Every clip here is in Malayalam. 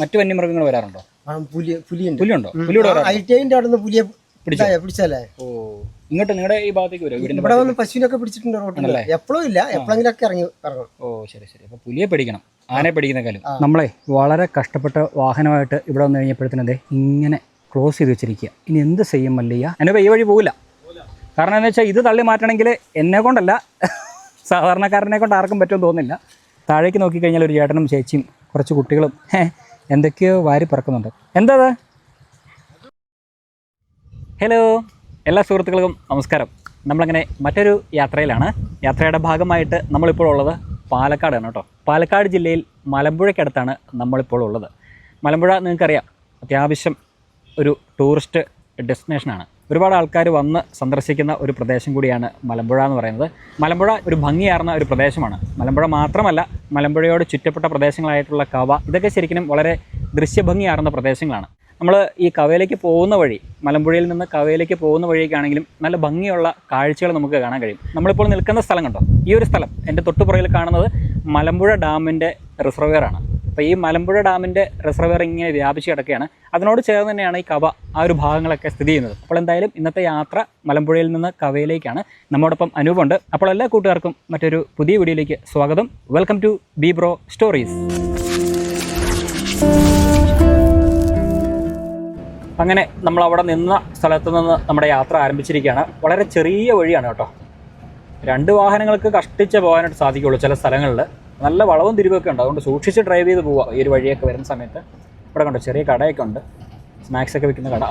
മറ്റു വന്യമൃഗങ്ങൾ വരാറുണ്ടോ? പുലിയുണ്ടോ? പുലിയെ പിടിച്ചാലേ ഇങ്ങോട്ട് നിങ്ങളുടെ ഈ ഭാഗത്തേക്ക് വരും? ഇവിടെ വന്ന് പശുവിനൊക്കെ പിടിച്ചിട്ടുണ്ട് റോട്ടിൽ. എപ്പോഴും ഇല്ല, എപ്പോഴെങ്കിലും ഒക്കെ ഇറങ്ങും. ശരി. അപ്പൊ പുലിയെ പേടിക്കണം, ആനയെ പേടിക്കുന്നേക്കാളും. നമ്മളെ വളരെ കഷ്ടപ്പെട്ട വാഹനമായിട്ട് ഇവിടെ വന്നു കഴിഞ്ഞപ്പോഴത്തേനത് ഇങ്ങനെ ക്ലോസ് ചെയ്ത് വെച്ചിരിക്കുക. ഇനി എന്ത് ചെയ്യും മല്ലയ്യ? എന്നെ ഈ വഴി പോകില്ല. കാരണം എന്താ വെച്ചാൽ ഇത് തള്ളി മാറ്റണമെങ്കിൽ എന്നെ കൊണ്ടല്ല, സാധാരണക്കാരനെ കൊണ്ട് ആർക്കും പറ്റുമെന്ന് തോന്നുന്നില്ല. താഴേക്ക് നോക്കിക്കഴിഞ്ഞാൽ ഒരു ചേട്ടനും ചേച്ചിയും കുറച്ച് കുട്ടികളും എന്തൊക്കെയോ വാരി പറക്കുന്നുണ്ട്. എന്താ? ഹലോ, എല്ലാ സുഹൃത്തുക്കൾക്കും നമസ്കാരം. നമ്മളങ്ങനെ മറ്റൊരു യാത്രയിലാണ്. യാത്രയുടെ ഭാഗമായിട്ട് നമ്മളിപ്പോൾ ഉള്ളത് പാലക്കാടാണ് കേട്ടോ. പാലക്കാട് ജില്ലയിൽ മലമ്പുഴയ്ക്കടുത്താണ് നമ്മളിപ്പോൾ ഉള്ളത്. മലമ്പുഴ നിങ്ങൾക്കറിയാം, അത്യാവശ്യം ഒരു ടൂറിസ്റ്റ് ഡെസ്റ്റിനേഷനാണ്. ഒരുപാട് ആൾക്കാർ വന്ന് സന്ദർശിക്കുന്ന ഒരു പ്രദേശം കൂടിയാണ് മലമ്പുഴ എന്ന് പറയുന്നത്. മലമ്പുഴ ഒരു ഭംഗിയാർന്ന ഒരു പ്രദേശമാണ്. മലമ്പുഴ മാത്രമല്ല, മലമ്പുഴയോട് ചുറ്റപ്പെട്ട പ്രദേശങ്ങളായിട്ടുള്ള കവ, ഇതൊക്കെ ശരിക്കും വളരെ ദൃശ്യഭംഗിയാർന്ന പ്രദേശങ്ങളാണ്. നമ്മൾ ഈ കവയിലേക്ക് പോകുന്ന വഴി, മലമ്പുഴയിൽ നിന്ന് കവയിലേക്ക് പോകുന്ന വഴിയൊക്കെയാണെങ്കിലും നല്ല ഭംഗിയുള്ള കാഴ്ചകൾ നമുക്ക് കാണാൻ കഴിയും. നമ്മളിപ്പോൾ നിൽക്കുന്ന സ്ഥലം കണ്ടോ? ഈ ഒരു സ്ഥലം എൻ്റെ തൊട്ടുപുറകിൽ കാണുന്നത് മലമ്പുഴ ഡാമിൻ്റെ റിസർവെയറാണ്. അപ്പോൾ ഈ മലമ്പുഴ ഡാമിൻ്റെ റിസർവെയർ ഇങ്ങനെ വ്യാപിച്ച് കിടക്കുകയാണ്. അതിനോട് ചേർന്ന് തന്നെയാണ് ഈ കവ, ആ ഒരു ഭാഗങ്ങളൊക്കെ സ്ഥിതി ചെയ്യുന്നത്. അപ്പോൾ എന്തായാലും ഇന്നത്തെ യാത്ര മലമ്പുഴയിൽ നിന്ന് കവയിലേക്കാണ്. നമ്മോടൊപ്പം അനൂപുണ്ട്. അപ്പോൾ എല്ലാ കൂട്ടുകാർക്കും മറ്റൊരു പുതിയ വീഡിയോയിലേക്ക് സ്വാഗതം. Welcome to B Bro Stories. അങ്ങനെ നമ്മളവിടെ നിന്ന സ്ഥലത്ത് നിന്ന് നമ്മുടെ യാത്ര ആരംഭിച്ചിരിക്കുകയാണ്. വളരെ ചെറിയ വഴിയാണ് കേട്ടോ. 2 വാഹനങ്ങൾക്ക് കഷ്ടിച്ച് പോകാനായിട്ട് സാധിക്കുകയുള്ളൂ. ചില സ്ഥലങ്ങളിൽ നല്ല വളവും തിരിവൊക്കെ ഉണ്ട്, അതുകൊണ്ട് സൂക്ഷിച്ച് ഡ്രൈവ് ചെയ്ത് പോവുക ഈ ഒരു വഴിയൊക്കെ വരുന്ന സമയത്ത്. ഇവിടെ കണ്ടോ, ചെറിയ കടയൊക്കെ ഉണ്ട്, സ്നാക്സൊക്കെ വിൽക്കുന്ന കട.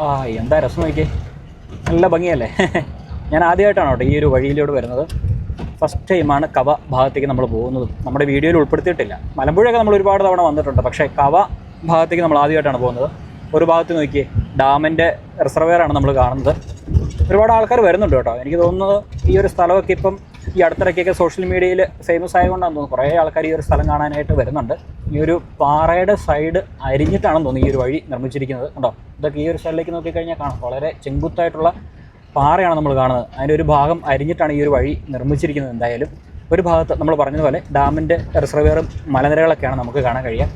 എന്താ രസം നോക്കിയേ, നല്ല ഭംഗിയല്ലേ. ഞാൻ ആദ്യമായിട്ടാണ് കേട്ടോ ഈ ഒരു വഴിയിലൂടെ വരുന്നത്. ഫസ്റ്റ് ടൈമാണ് കവ ഭാഗത്തേക്ക് നമ്മൾ പോകുന്നത്. നമ്മുടെ വീഡിയോയിൽ ഉൾപ്പെടുത്തിയിട്ടില്ല. മലമ്പുഴയൊക്കെ നമ്മൾ ഒരുപാട് തവണ വന്നിട്ടുണ്ട്, പക്ഷേ കവ ഭാഗത്തേക്ക് നമ്മൾ ആദ്യമായിട്ടാണ് പോകുന്നത്. ഒരു ഭാഗത്ത് നോക്കിയേ, ഡാമിൻ്റെ റിസർവെയറാണ് നമ്മൾ കാണുന്നത്. ഒരുപാട് ആൾക്കാർ വരുന്നുണ്ട് കേട്ടോ. എനിക്ക് തോന്നുന്നത് ഈ ഒരു സ്ഥലമൊക്കെ ഇപ്പം ഈ അടുത്തിടയ്ക്കൊക്കെ സോഷ്യൽ മീഡിയയിൽ ഫേമസ് ആയതുകൊണ്ടാണെന്ന് തോന്നുന്നു കുറേ ആൾക്കാർ ഈ ഒരു സ്ഥലം കാണാനായിട്ട് വരുന്നുണ്ട്. ഈ ഒരു പാറയുടെ സൈഡ് അരിഞ്ഞിട്ടാണെന്ന് തോന്നുന്നു ഈ ഒരു വഴി നിർമ്മിച്ചിരിക്കുന്നത്. കണ്ടോ, ഇതൊക്കെ ഈ ഒരു സൈഡിലേക്ക് നോക്കിക്കഴിഞ്ഞാൽ കാണാം, വളരെ ചെങ്കുത്തായിട്ടുള്ള പാറയാണ് നമ്മൾ കാണുന്നത്. അതിൻ്റെ ഒരു ഭാഗം അരിഞ്ഞിട്ടാണ് ഈ ഒരു വഴി നിർമ്മിച്ചിരിക്കുന്നത്. എന്തായാലും ഒരു ഭാഗത്ത് നമ്മൾ പറഞ്ഞതുപോലെ ഡാമിൻ്റെ റിസർവെയറും മലനിരകളൊക്കെയാണ് നമുക്ക് കാണാൻ കഴിയുക.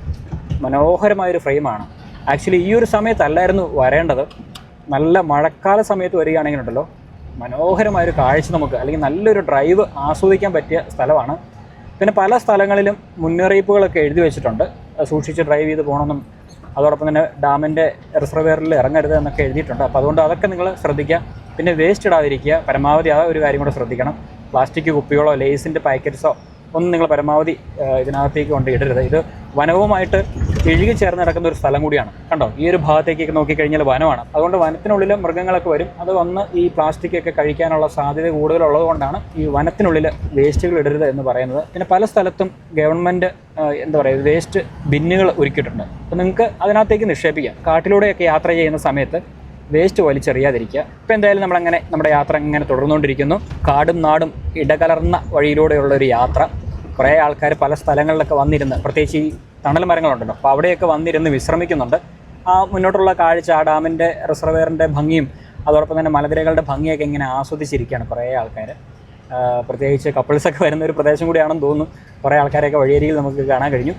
മനോഹരമായൊരു ഫ്രെയിമാണ്. ആക്ച്വലി ഈ ഒരു സമയത്തല്ലായിരുന്നു വരേണ്ടത്. നല്ല മഴക്കാല സമയത്ത് വരികയാണെങ്കിലുണ്ടല്ലോ മനോഹരമായൊരു കാഴ്ച നമുക്ക്, അല്ലെങ്കിൽ നല്ലൊരു ഡ്രൈവ് ആസ്വദിക്കാൻ പറ്റിയ സ്ഥലമാണ്. പിന്നെ പല സ്ഥലങ്ങളിലും മുന്നറിയിപ്പുകളൊക്കെ എഴുതി വെച്ചിട്ടുണ്ട്, സൂക്ഷിച്ച് ഡ്രൈവ് ചെയ്ത് പോകണമെന്നും അതോടൊപ്പം തന്നെ ഡാമിൻ്റെ റിസർവെയറിൽ ഇറങ്ങരുത് എന്നൊക്കെ എഴുതിയിട്ടുണ്ട്. അപ്പോൾ അതുകൊണ്ട് അതൊക്കെ നിങ്ങൾ ശ്രദ്ധിക്കുക. പിന്നെ വേസ്റ്റ് ഇടാതിരിക്കുക, പരമാവധി ആ ഒരു കാര്യം കൂടെ ശ്രദ്ധിക്കണം. പ്ലാസ്റ്റിക് കുപ്പികളോ ലേസിൻ്റെ പാക്കറ്റ്സോ ഒന്നും നിങ്ങൾ പരമാവധി ഇതിനകത്തേക്ക് കൊണ്ട് ഇടരുത്. ഇത് വനവുമായിട്ട് ഇഴുകി ചേർന്ന് കിടക്കുന്ന ഒരു സ്ഥലം കൂടിയാണ്. കണ്ടോ, ഈ ഒരു ഭാഗത്തേക്കൊക്കെ നോക്കിക്കഴിഞ്ഞാൽ വനമാണ്. അതുകൊണ്ട് വനത്തിനുള്ളിൽ മൃഗങ്ങളൊക്കെ വരും. അത് വന്ന് ഈ പ്ലാസ്റ്റിക്കൊക്കെ കഴിക്കാനുള്ള സാധ്യത കൂടുതലുള്ളത് കൊണ്ടാണ് ഈ വനത്തിനുള്ളിൽ വേസ്റ്റുകൾ ഇടരുത് എന്ന് പറയുന്നത്. പിന്നെ പല സ്ഥലത്തും ഗവൺമെൻറ് എന്താ പറയുക, വേസ്റ്റ് ബിന്നുകൾ ഒരുക്കിയിട്ടുണ്ട്. അപ്പോൾ നിങ്ങൾക്ക് അതിനകത്തേക്ക് നിക്ഷേപിക്കാം. കാട്ടിലൂടെയൊക്കെ യാത്ര ചെയ്യുന്ന സമയത്ത് വേസ്റ്റ് വലിച്ചെറിയാതിരിക്കുക. ഇപ്പോൾ എന്തായാലും നമ്മളങ്ങനെ നമ്മുടെ യാത്ര ഇങ്ങനെ തുടർന്നുകൊണ്ടിരിക്കുന്നു. കാടും നാടും ഇടകലർന്ന വഴിയിലൂടെയുള്ളൊരു യാത്ര. കുറേ ആൾക്കാർ പല സ്ഥലങ്ങളിലൊക്കെ വന്നിരുന്ന്, പ്രത്യേകിച്ച് ഈ തണൽ മരങ്ങളുണ്ടല്ലോ, അപ്പോൾ അവിടെയൊക്കെ വന്നിരുന്ന് വിശ്രമിക്കുന്നുണ്ട്. ആ മുന്നോട്ടുള്ള കാഴ്ച, ആ ഡാമിൻ്റെ റിസർവെയറിൻ്റെ ഭംഗിയും അതോടൊപ്പം തന്നെ മലനിരകളുടെ ഭംഗിയൊക്കെ ഇങ്ങനെ ആസ്വദിച്ചിരിക്കുകയാണ് കുറേ ആൾക്കാർ. പ്രത്യേകിച്ച് കപ്പിൾസൊക്കെ വരുന്ന ഒരു പ്രദേശം കൂടിയാണെന്ന് തോന്നുന്നു. കുറേ ആൾക്കാരെയൊക്കെ വഴിയരികിൽ നമുക്ക് കാണാൻ കഴിഞ്ഞു.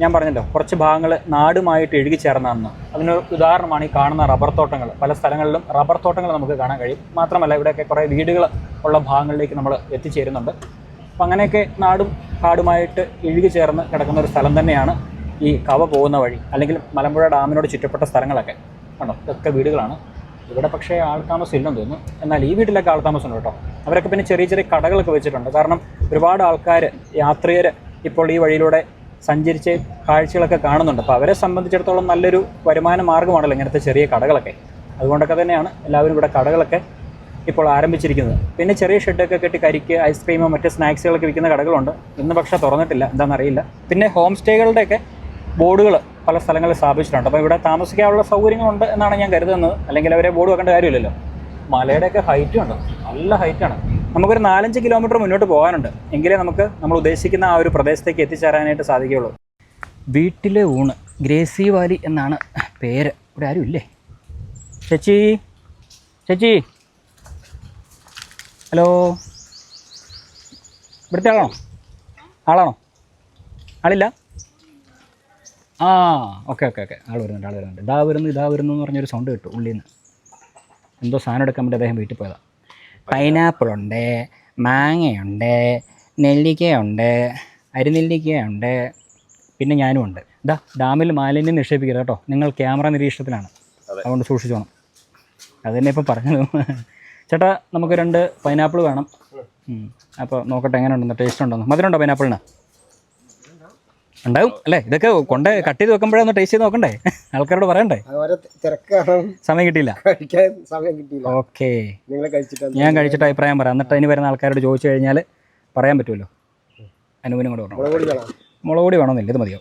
ഞാൻ പറഞ്ഞല്ലോ, കുറച്ച് ഭാഗങ്ങൾ നാടുമായിട്ട് ഇഴുകി ചേർന്നതെന്ന്. അതിനൊരു ഉദാഹരണമാണ് ഈ കാണുന്ന റബ്ബർ തോട്ടങ്ങൾ. പല സ്ഥലങ്ങളിലും റബ്ബർ തോട്ടങ്ങൾ നമുക്ക് കാണാൻ കഴിയും. മാത്രമല്ല ഇവിടെയൊക്കെ കുറേ വീടുകൾ ഉള്ള ഭാഗങ്ങളിലേക്ക് നമ്മൾ എത്തിച്ചേരുന്നുണ്ട്. അപ്പം അങ്ങനെയൊക്കെ നാടും കാടുമായിട്ട് ഇഴുകി ചേർന്ന് കിടക്കുന്ന ഒരു സ്ഥലം തന്നെയാണ് ഈ കവ പോകുന്ന വഴി, അല്ലെങ്കിൽ മലമ്പുഴ ഡാമിനോട് ചുറ്റപ്പെട്ട സ്ഥലങ്ങളൊക്കെ. കണ്ടോ, ഇതൊക്കെ വീടുകളാണ്. ഇവിടെ പക്ഷേ ആൾതാമസം ഇല്ലെന്ന് തോന്നുന്നു. എന്നാൽ ഈ വീട്ടിലൊക്കെ ആൾതാമസമുണ്ട് കേട്ടോ. അവരൊക്കെ പിന്നെ ചെറിയ ചെറിയ കടകളൊക്കെ വെച്ചിട്ടുണ്ട്. കാരണം ഒരുപാട് ആൾക്കാർ, യാത്രികർ ഇപ്പോൾ ഈ വഴിയിലൂടെ സഞ്ചരിച്ച് കാഴ്ചകളൊക്കെ കാണുന്നുണ്ട്. അപ്പോൾ അവരെ സംബന്ധിച്ചിടത്തോളം നല്ലൊരു വരുമാന മാർഗ്ഗമാണല്ലോ ഇങ്ങനത്തെ ചെറിയ കടകളൊക്കെ. അതുകൊണ്ടൊക്കെ തന്നെയാണ് എല്ലാവരും ഇവിടെ കടകളൊക്കെ ഇപ്പോൾ ആരംഭിച്ചിരിക്കുന്നത്. പിന്നെ ചെറിയ ഷെഡൊക്കെ കെട്ടി കരിക്ക്, ഐസ്ക്രീമോ മറ്റ് സ്നാക്സുകളൊക്കെ വിൽക്കുന്ന കടകളുണ്ട്. ഇന്ന് പക്ഷേ തുറന്നിട്ടില്ല, എന്താണെന്നറിയില്ല. പിന്നെ ഹോം സ്റ്റേകളുടെയൊക്കെ ബോർഡുകൾ പല സ്ഥലങ്ങളിൽ സ്ഥാപിച്ചിട്ടുണ്ട്. അപ്പോൾ ഇവിടെ താമസിക്കാനുള്ള സൗകര്യങ്ങളുണ്ട് എന്നാണ് ഞാൻ കരുതുന്നത്. അല്ലെങ്കിൽ അവരെ ബോർഡ് വെക്കേണ്ട കാര്യമില്ലല്ലോ. മലയുടെയൊക്കെ ഹൈറ്റും ഉണ്ട്, നല്ല ഹൈറ്റാണ്. നമുക്കൊരു 4-5 കിലോമീറ്റർ മുന്നോട്ട് പോകാനുണ്ട്, എങ്കിലേ നമുക്ക് നമ്മൾ ഉദ്ദേശിക്കുന്ന ആ ഒരു പ്രദേശത്തേക്ക് എത്തിച്ചേരാനായിട്ട് സാധിക്കുകയുള്ളൂ. വീട്ടിലെ ഊണ്, ഗ്രേസി വാലി എന്നാണ് പേര്. ഇവിടെ ആരും ഇല്ലേ? ചേച്ചി, ചേച്ചി, ഹലോ, ഇവിടുത്തെ ആളാണോ? ആളില്ല? ആ ഓക്കെ ഓക്കെ ഓക്കെ ആൾ വരുന്നുണ്ട് ഇതാ വരുന്നു എന്ന് പറഞ്ഞൊരു സൗണ്ട് കിട്ടും ഉള്ളിൽ നിന്ന്. എന്തോ സാധനം എടുക്കാൻ വേണ്ടി അദ്ദേഹം വീട്ടിൽ പോയതാണ്. പൈനാപ്പിളുണ്ട്, മാങ്ങയുണ്ട്, നെല്ലിക്കയുണ്ട്, അരിനെല്ലിക്കയുണ്ട്, പിന്നെ ഞാനും ഉണ്ട്. ഇതാ ഡാമിൽ മാലിന്യം നിക്ഷേപിക്കരുത് കേട്ടോ, നിങ്ങൾ ക്യാമറ നിരീക്ഷണത്തിലാണ്, അതുകൊണ്ട് സൂക്ഷിച്ചോണം. അത് തന്നെ ഇപ്പം പറഞ്ഞത്. ചേട്ടാ നമുക്ക് 2 പൈനാപ്പിൾ വേണം. അപ്പോൾ നോക്കട്ടെ എങ്ങനെ ഉണ്ടെന്ന്, ടേസ്റ്റ് ഉണ്ടോന്ന്. മധുരമുണ്ടോ പൈനാപ്പിളിന്? ഉണ്ടാവും അല്ലേ? ഇതൊക്കെ കട്ട് ചെയ്ത് വെക്കുമ്പോഴേ ഒന്ന് ടേസ്റ്റ് ചെയ്ത് നോക്കണ്ടേ, ആൾക്കാരോട് പറയണ്ടേ. സമയം കിട്ടിയില്ല. ഓക്കെ, ഞാൻ കഴിച്ചിട്ട് അഭിപ്രായം പറയാം. എന്നിട്ട് അതിന് വരുന്ന ആൾക്കാരോട് ചോദിച്ചു കഴിഞ്ഞാൽ പറയാൻ പറ്റുമല്ലോ. അനുവിനും കൂടെ പറഞ്ഞു. മുളക് പൊടി വേണമെന്നില്ല, ഇത് മതിയോ?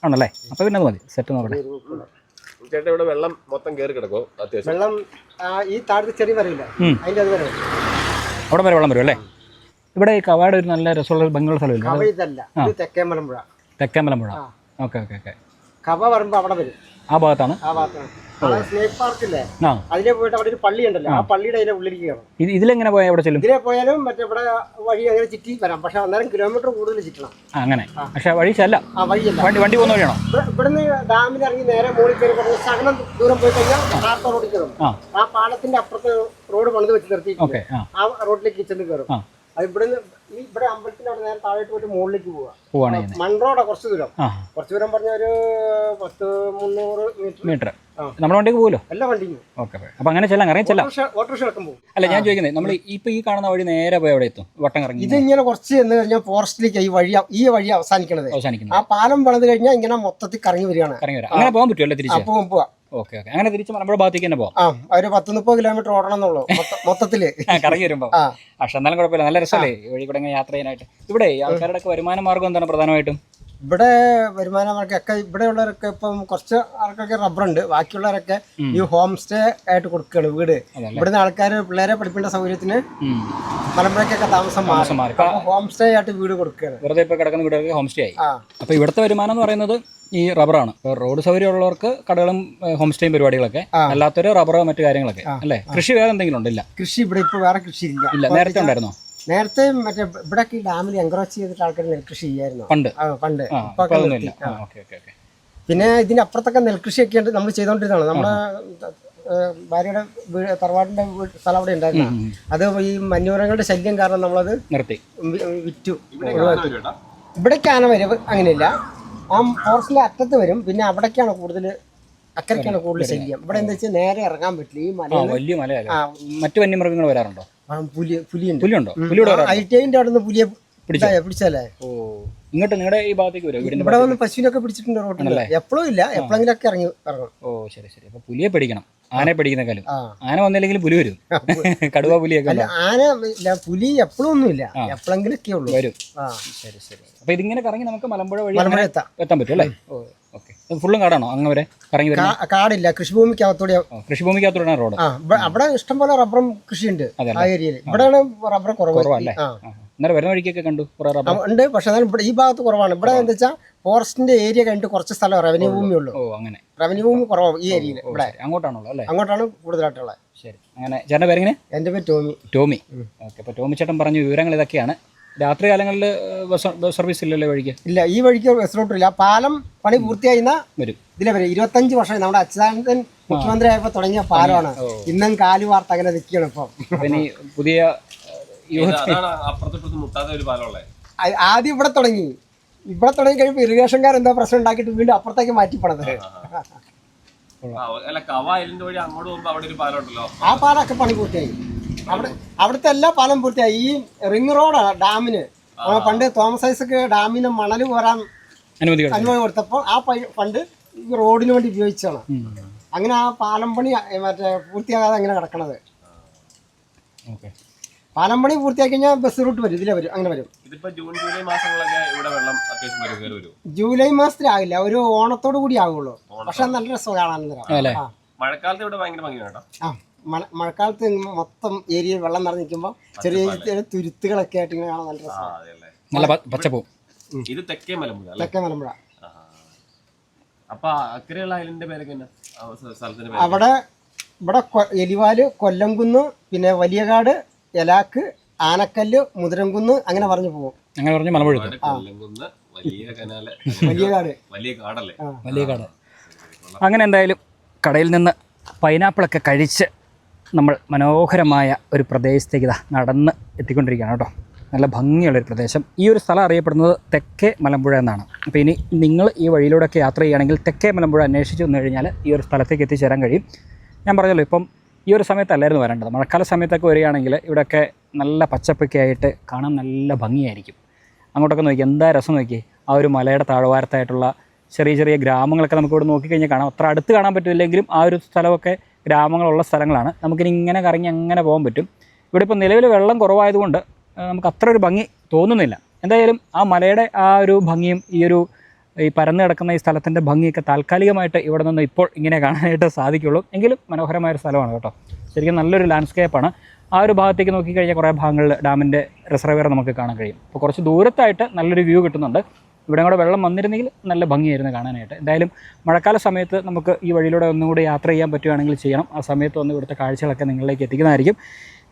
ആണല്ലേ, അപ്പോൾ പിന്നെ അത് മതി. സെറ്റ് നോക്കട്ടെ. ഇവിടെ വെള്ളം മൊത്തം കയറി കിടക്കോ? വെള്ളം ഈ താഴത്തെ ചെറിയ വരയില്ല, അതിന്റെ അത് വരെ അവിടെ വരെ വെള്ളം വരും അല്ലേ? ഇവിടെ ഈ കവാട് ഒരു നല്ല രസമുള്ള ഭംഗിയുള്ള സ്ഥലമില്ല. തെക്കേ മലമ്പുഴ. തെക്കേ Malampuzha. Okay okay okay. Kava പറയുമ്പോ അവിടെ വരും. ആ ഭാഗത്താണ്. സ്നേക് പാർക്ക് ഇല്ലേ, അതിലെ പോയിട്ട് അവിടെ ഒരു പള്ളി ഉണ്ടല്ലോ, ആ പള്ളിയുടെ അതിന്റെ ഉള്ളിലേക്ക് കയറും. ഇതിലെങ്ങനെ പോയാൽ എവിടെ ചെല്ലും? ഇതിലെ പോയാലും മറ്റേ ഇവിടെ വഴി അങ്ങനെ ചുറ്റി വരാം, പക്ഷെ അന്നേരം കിലോമീറ്റർ കൂടുതൽ ചുറ്റണം. അങ്ങനെ, പക്ഷെ വഴി ചെല്ല. വണ്ടി പോകുന്ന വഴിയാണോ? ഇവിടുന്ന് ഡാമിൽ ഇറങ്ങി നേരെ മോളിൽ കയറി പറഞ്ഞ ശകലം ദൂരം പോയി കഴിഞ്ഞാൽ ടാർത്ത റോഡിൽ കയറും. ആ പാലത്തിന്റെ അപ്പുറത്ത് റോഡ് പണിത് വെച്ച് നിർത്തി ആ റോഡിലേക്ക് ചെന്ന് കയറും. അത് ഇവിടെ അമ്പലത്തിന്റെ അവിടെ നേരെ താഴോട്ട് പോയിട്ട് മുകളിലേക്ക് പോവാ. മൺറോഡാ കുറച്ച് ദൂരം പറഞ്ഞ ഒരു 10-300 മീറ്റർ. നമ്മുടെ വണ്ടിക്ക് പോകുമല്ലോ എല്ലാ വണ്ടിക്കും. ഓക്കെ, അപ്പൊ അങ്ങനെ ചെല്ലാം, ഇറങ്ങി ചെല്ലാം. ഓട്ടോറിക്ഷ ഇറക്കം പോകും. അല്ല, ഞാൻ ചോദിക്കുന്നത് നമ്മൾ ഇപ്പൊ ഈ കാണുന്ന വഴി നേരെ പോയി എവിടെ എത്തും? വട്ടം കറങ്ങി ഇത് ഇങ്ങനെ കുറച്ച് എന്ന് കഴിഞ്ഞാൽ ഫോറസ്റ്റിലേക്ക് ഈ വഴി അവസാനിക്കണത്. ആ പാലം പണിത് കഴിഞ്ഞാൽ ഇങ്ങനെ മൊത്തത്തിൽ കറങ്ങി വരികയാണ്. അങ്ങനെ പോകാൻ പറ്റുമല്ലോ തിരിച്ച്? പോവാ. ഓക്കെ ഓക്കെ, അങ്ങനെ തിരിച്ച് നമ്മുടെ ഭാഗത്തേക്ക് തന്നെ പോവാം. ഒരു 10-30 കിലോമീറ്റർ ഓടണം എന്നുള്ളൂ മൊത്തത്തില് കറങ്ങി വരുമ്പോ. പക്ഷെ എന്നാലും കുഴപ്പമില്ല, നല്ല രസമല്ലേ വഴി കൂടെ ഇങ്ങനെ യാത്ര ചെയ്യാനായിട്ട്. ഇവിടെ ആൾക്കാരുടെ വരുമാന മാർഗം എന്താണ് പ്രധാനമായിട്ടും? ഇവിടെ വരുമാന മാർഗ്ഗമൊക്കെ ഇവിടെ ഉള്ളവരൊക്കെ ഇപ്പം കുറച്ച് ആൾക്കാർക്ക് റബ്ബറുണ്ട്, ബാക്കിയുള്ളവരൊക്കെ ഈ ഹോം സ്റ്റേ ആയിട്ട് കൊടുക്കുകയാണ് വീട്. ഇവിടുന്ന് ആൾക്കാർ പിള്ളേരെ പഠിപ്പിക്കേണ്ട സൗകര്യത്തിന് മലമ്പുഴക്കൊക്കെ താമസം മാറി ഹോം സ്റ്റേ ആയിട്ട് വീട് കൊടുക്കുകയാണ്. വെറുതെ ഇപ്പൊ കിടക്കുന്ന വീടുകൾക്ക് ഹോം സ്റ്റേ ആയി. അപ്പൊ ഇവിടുത്തെ വരുമാനം എന്ന് പറയുന്നത് ഈ റബ്ബറാണ്. റോഡ് സൗകര്യം ഉള്ളവർക്ക് കടകളും ഹോം സ്റ്റേയും പരിപാടികളൊക്കെ, അല്ലാത്തൊരു റബ്ബറോ മറ്റു കാര്യങ്ങളൊക്കെ അല്ലേ? കൃഷി വേറെ എന്തെങ്കിലും ഉണ്ടല്ല? കൃഷി ഇവിടെ ഇപ്പൊ വേറെ കൃഷി ഇല്ല. നേരത്തെ ഉണ്ടായിരുന്നോ? നേരത്തെ മറ്റേ ഇവിടെ ഈ ഡാമിൽ എൻക്രോച്ച് ചെയ്തിട്ട് ആൾക്കാർ നെൽകൃഷി ചെയ്യായിരുന്നു പണ്ട്. പിന്നെ ഇതിന്റെ അപ്പുറത്തൊക്കെ നെൽകൃഷിയൊക്കെ ഉണ്ട്, നമ്മൾ ചെയ്തോണ്ടിരുന്നതാണ്. നമ്മുടെ ഭാര്യയുടെ തറവാടിന്റെ സ്ഥലം അവിടെ ഉണ്ടായിരുന്നു. അത് ഈ മഞ്ഞുമരങ്ങളുടെ ശല്യം കാരണം നമ്മളത് നിർത്തി, വിറ്റു. ഇവിടേക്ക് ആന വരവ് അങ്ങനെയില്ല, ആ ഫോറസ്റ്റിന്റെ അറ്റത്ത് വരും. പിന്നെ അവിടേക്കാണ് കൂടുതൽ, അക്കരയ്ക്കാണ് കൂടുതൽ ശല്യം. ഇവിടെ എന്താ വെച്ചാൽ നേരെ ഇറങ്ങാൻ പറ്റില്ല. ഈ മല വലിയ മലയല്ല. മറ്റു വന്യമൃഗങ്ങൾ വരാറുണ്ടോ? പുലിയുണ്ടോ? ഐറ്റൈന്റെ അവിടെ നിന്ന് പുലിയെ പിടിച്ചാലേ ഇങ്ങോട്ട് നിങ്ങളുടെ ഈ ഭാഗത്തേക്ക് വരും. ഇവിടെ വന്ന് പശുവിനൊക്കെ പിടിച്ചിട്ടുണ്ട് റോഡിൽ. എപ്പോഴും ഇല്ല, എപ്പോഴെങ്കിലും ഒക്കെ ഇറങ്ങും. ഓ ശരി ശരി. അപ്പൊ പുലിയെ പേടിക്കണം, ആനയെ പേടിക്കുന്നേക്കാളും. ആന വന്നില്ലെങ്കിൽ പുലി വരും, കടുവ പുലിയൊക്കെ. ആന പുലി എപ്പോഴും ഒന്നുമില്ല, എപ്പോഴെങ്കിലും ഒക്കെ ഉള്ളൂ വരും. ശരി ശരി. അപ്പൊ ഇതിങ്ങനെ കറങ്ങി നമുക്ക് മലമ്പുഴ വഴി എത്താൻ പറ്റും അല്ലേ? ഓക്കെ. ഫുള്ളും കാടാണോ അങ്ങ് വരെ കറങ്ങി? കാടില്ല, കൃഷിഭൂമിക്കകത്തൂടെയാണ് റോഡ്. അവിടെ ഇഷ്ടംപോലെ റബ്ബറും കൃഷിയുണ്ട് ആ ഏരിയയിൽ. ഇവിടെയാണ് റബ്ബർ കുറവല്ലേ? ഇന്നലെ വരുന്ന വഴിക്കൊക്കെ കണ്ടു ഉണ്ട്, പക്ഷെ ഈ ഭാഗത്ത് കുറവാണ്. ഇവിടെ എന്താ വെച്ചാൽ ഫോറസ്റ്റിന്റെ ഏരിയ കഴിഞ്ഞിട്ട് കുറച്ച് സ്ഥലം റവന്യൂ ഭൂമി ഉള്ളൂ. അങ്ങനെ റവന്യൂ ഭൂമി കുറവാണ് ഈ ഏരിയയിൽ. ഇവിടെ അങ്ങോട്ടാണല്ലോ അല്ലേ? അങ്ങോട്ടാണ് കൂടുതലായിട്ടുള്ളത്. ശരി. അങ്ങനെ ചേട്ടൻ്റെ പേരെങ്ങനെ? എൻ്റെ പേര് ടോമി. ഓക്കെ. അപ്പോൾ ടോമി ചേട്ടൻ പറഞ്ഞു വിവരങ്ങൾ ഇതൊക്കെയാണ്. രാത്രി കാലങ്ങളിൽ ബസ് സർവീസ് ഇല്ലല്ലോ വഴിക്ക്? ഇല്ല, ഈ വഴിക്ക് ബസ് റൂട്ടില്ല. പാലം പണി പൂർത്തിയായി വരും. ഇതിലെ വരും 25 വർഷം നമ്മുടെ അച്യുതാനന്ദൻ മുഖ്യമന്ത്രി ആയപ്പോൾ തുടങ്ങിയ പാലമാണ്. ഇന്നും കാലു വാർത്ത അങ്ങനെ നിൽക്കുകയാണ്. ഇപ്പം ഇനി പുതിയ ആദ്യം ഇവിടെ തുടങ്ങി കഴിയുമ്പോൾ ഇറിഗേഷൻകാർ എന്തോ പ്രശ്നം ഉണ്ടാക്കിയിട്ട് വീണ്ടും അപ്പുറത്തേക്ക് മാറ്റി പണത്. ആ പാലൊക്കെ പണി പൂർത്തിയായി. അവിടുത്തെ എല്ലാ പാലം പൂർത്തിയായി. ഈ റിംഗ് റോഡാണ് ഡാമിന്. പണ്ട് തോമസ് ഐസക് ഡാമിന് മണൽ കോരാൻ അനുമതി കൊടുത്തപ്പോൾ ആ ഫണ്ട് ഈ റോഡിന് വേണ്ടി ഉപയോഗിച്ചാണ്. അങ്ങനെ ആ പാലം പണി മറ്റേ പൂർത്തിയാകാതെ അങ്ങനെ കിടക്കണത്. പാലം പണി പൂർത്തിയാക്കി കഴിഞ്ഞാൽ ബസ് റൂട്ട് വരും, ഇതിലെ വരും, അങ്ങനെ വരും. ജൂലൈ മാസത്തിലാകില്ല, ഒരു ഓണത്തോടു കൂടി ആകുള്ളൂ. പക്ഷെ നല്ല രസം കാണാൻ. മഴക്കാലത്ത് മൊത്തം ഏരിയയിൽ വെള്ളം നിറഞ്ഞ് നിൽക്കുമ്പോൾ ചെറിയ ചെറിയ തുരുത്തുകളൊക്കെ ആയിട്ട് ഇങ്ങനെ കാണാൻ നല്ല രസമാണ്. ഇത് തെക്കേ മലമ്പുഴ. അവിടെ ഇവിടെ എലിവാല്, കൊല്ലംകുന്ന്, പിന്നെ വലിയകാട്, എലാക്ക്, ആനക്കല്ല്, മുതിരംകുന്ന് അങ്ങനെ പറഞ്ഞു പോകും. അങ്ങനെ പറഞ്ഞു മലമ്പുഴ വലിയ കനാല്, വലിയ കാട്. വലിയ കാടല്ലേ? വലിയ കാട്. അങ്ങനെ എന്തായാലും കടയിൽ നിന്ന് പൈനാപ്പിളൊക്കെ കഴിച്ച് നമ്മൾ മനോഹരമായ ഒരു പ്രദേശത്തേക്ക് നടന്ന് എത്തിക്കൊണ്ടിരിക്കുകയാണ് കേട്ടോ. നല്ല ഭംഗിയുള്ളൊരു പ്രദേശം. ഈ ഒരു സ്ഥലം അറിയപ്പെടുന്നത് തെക്കേ മലമ്പുഴ എന്നാണ്. അപ്പോൾ ഇനി നിങ്ങൾ ഈ വഴിയിലൂടെയൊക്കെ യാത്ര ചെയ്യുകയാണെങ്കിൽ തെക്കേ മലമ്പുഴ അന്വേഷിച്ച് വന്നു കഴിഞ്ഞാൽ ഈ ഒരു സ്ഥലത്തേക്ക് എത്തിച്ചേരാൻ കഴിയും. ഞാൻ പറഞ്ഞല്ലോ, ഇപ്പം ഈ ഒരു സമയത്തല്ലായിരുന്നു വരേണ്ടത്. മഴക്കാല സമയത്തൊക്കെ വരികയാണെങ്കിൽ ഇവിടെയൊക്കെ നല്ല പച്ചപ്പൊക്കെ ആയിട്ട് കാണാൻ നല്ല ഭംഗിയായിരിക്കും. അങ്ങോട്ടൊക്കെ നോക്കി എന്താ രസം നോക്കി. ആ ഒരു മലയുടെ താഴ്വാരത്തായിട്ടുള്ള ചെറിയ ചെറിയ ഗ്രാമങ്ങളൊക്കെ നമുക്ക് ഇവിടെ നോക്കിക്കഴിഞ്ഞാൽ കാണാം. അത്ര അടുത്ത് കാണാൻ പറ്റില്ലെങ്കിലും ആ ഒരു സ്ഥലമൊക്കെ ഗ്രാമങ്ങളുള്ള സ്ഥലങ്ങളാണ്. നമുക്കിനി ഇങ്ങനെ കറങ്ങി അങ്ങനെ പോകാൻ പറ്റും. ഇവിടെ ഇപ്പോൾ നിലവിൽ വെള്ളം കുറവായതുകൊണ്ട് നമുക്ക് അത്ര ഒരു ഭംഗി തോന്നുന്നില്ല. എന്തായാലും ആ മലയുടെ ആ ഒരു ഭംഗിയും ഈ പരന്ന് കിടക്കുന്ന ഈ സ്ഥലത്തിൻ്റെ ഭംഗിയൊക്കെ താൽക്കാലികമായിട്ട് ഇവിടെ നിന്ന് ഇപ്പോൾ ഇങ്ങനെ കാണാനായിട്ട് സാധിക്കുള്ളൂ. എങ്കിലും മനോഹരമായൊരു സ്ഥലമാണ് കേട്ടോ. ശരിക്കും നല്ലൊരു ലാൻഡ്സ്കേപ്പാണ്. ആ ഒരു ഭാഗത്തേക്ക് നോക്കിക്കഴിഞ്ഞാൽ കുറേ ഭാഗങ്ങളിൽ ഡാമിൻ്റെ റിസർവെയർ നമുക്ക് കാണാൻ കഴിയും. അപ്പോൾ കുറച്ച് ദൂരത്തായിട്ട് നല്ലൊരു വ്യൂ കിട്ടുന്നുണ്ട്. ഇവിടെ കൂടെ വെള്ളം വന്നിരുന്നെങ്കിൽ നല്ല ഭംഗിയായിരുന്നു കാണാനായിട്ട്. എന്തായാലും മഴക്കാല സമയത്ത് നമുക്ക് ഈ വഴിയിലൂടെ ഒന്നും കൂടി യാത്ര ചെയ്യാൻ പറ്റുകയാണെങ്കിൽ ചെയ്യണം. ആ സമയത്ത് വന്ന് ഇവിടുത്തെ കാഴ്ചകളൊക്കെ നിങ്ങളിലേക്ക് എത്തിക്കുന്നതായിരിക്കും.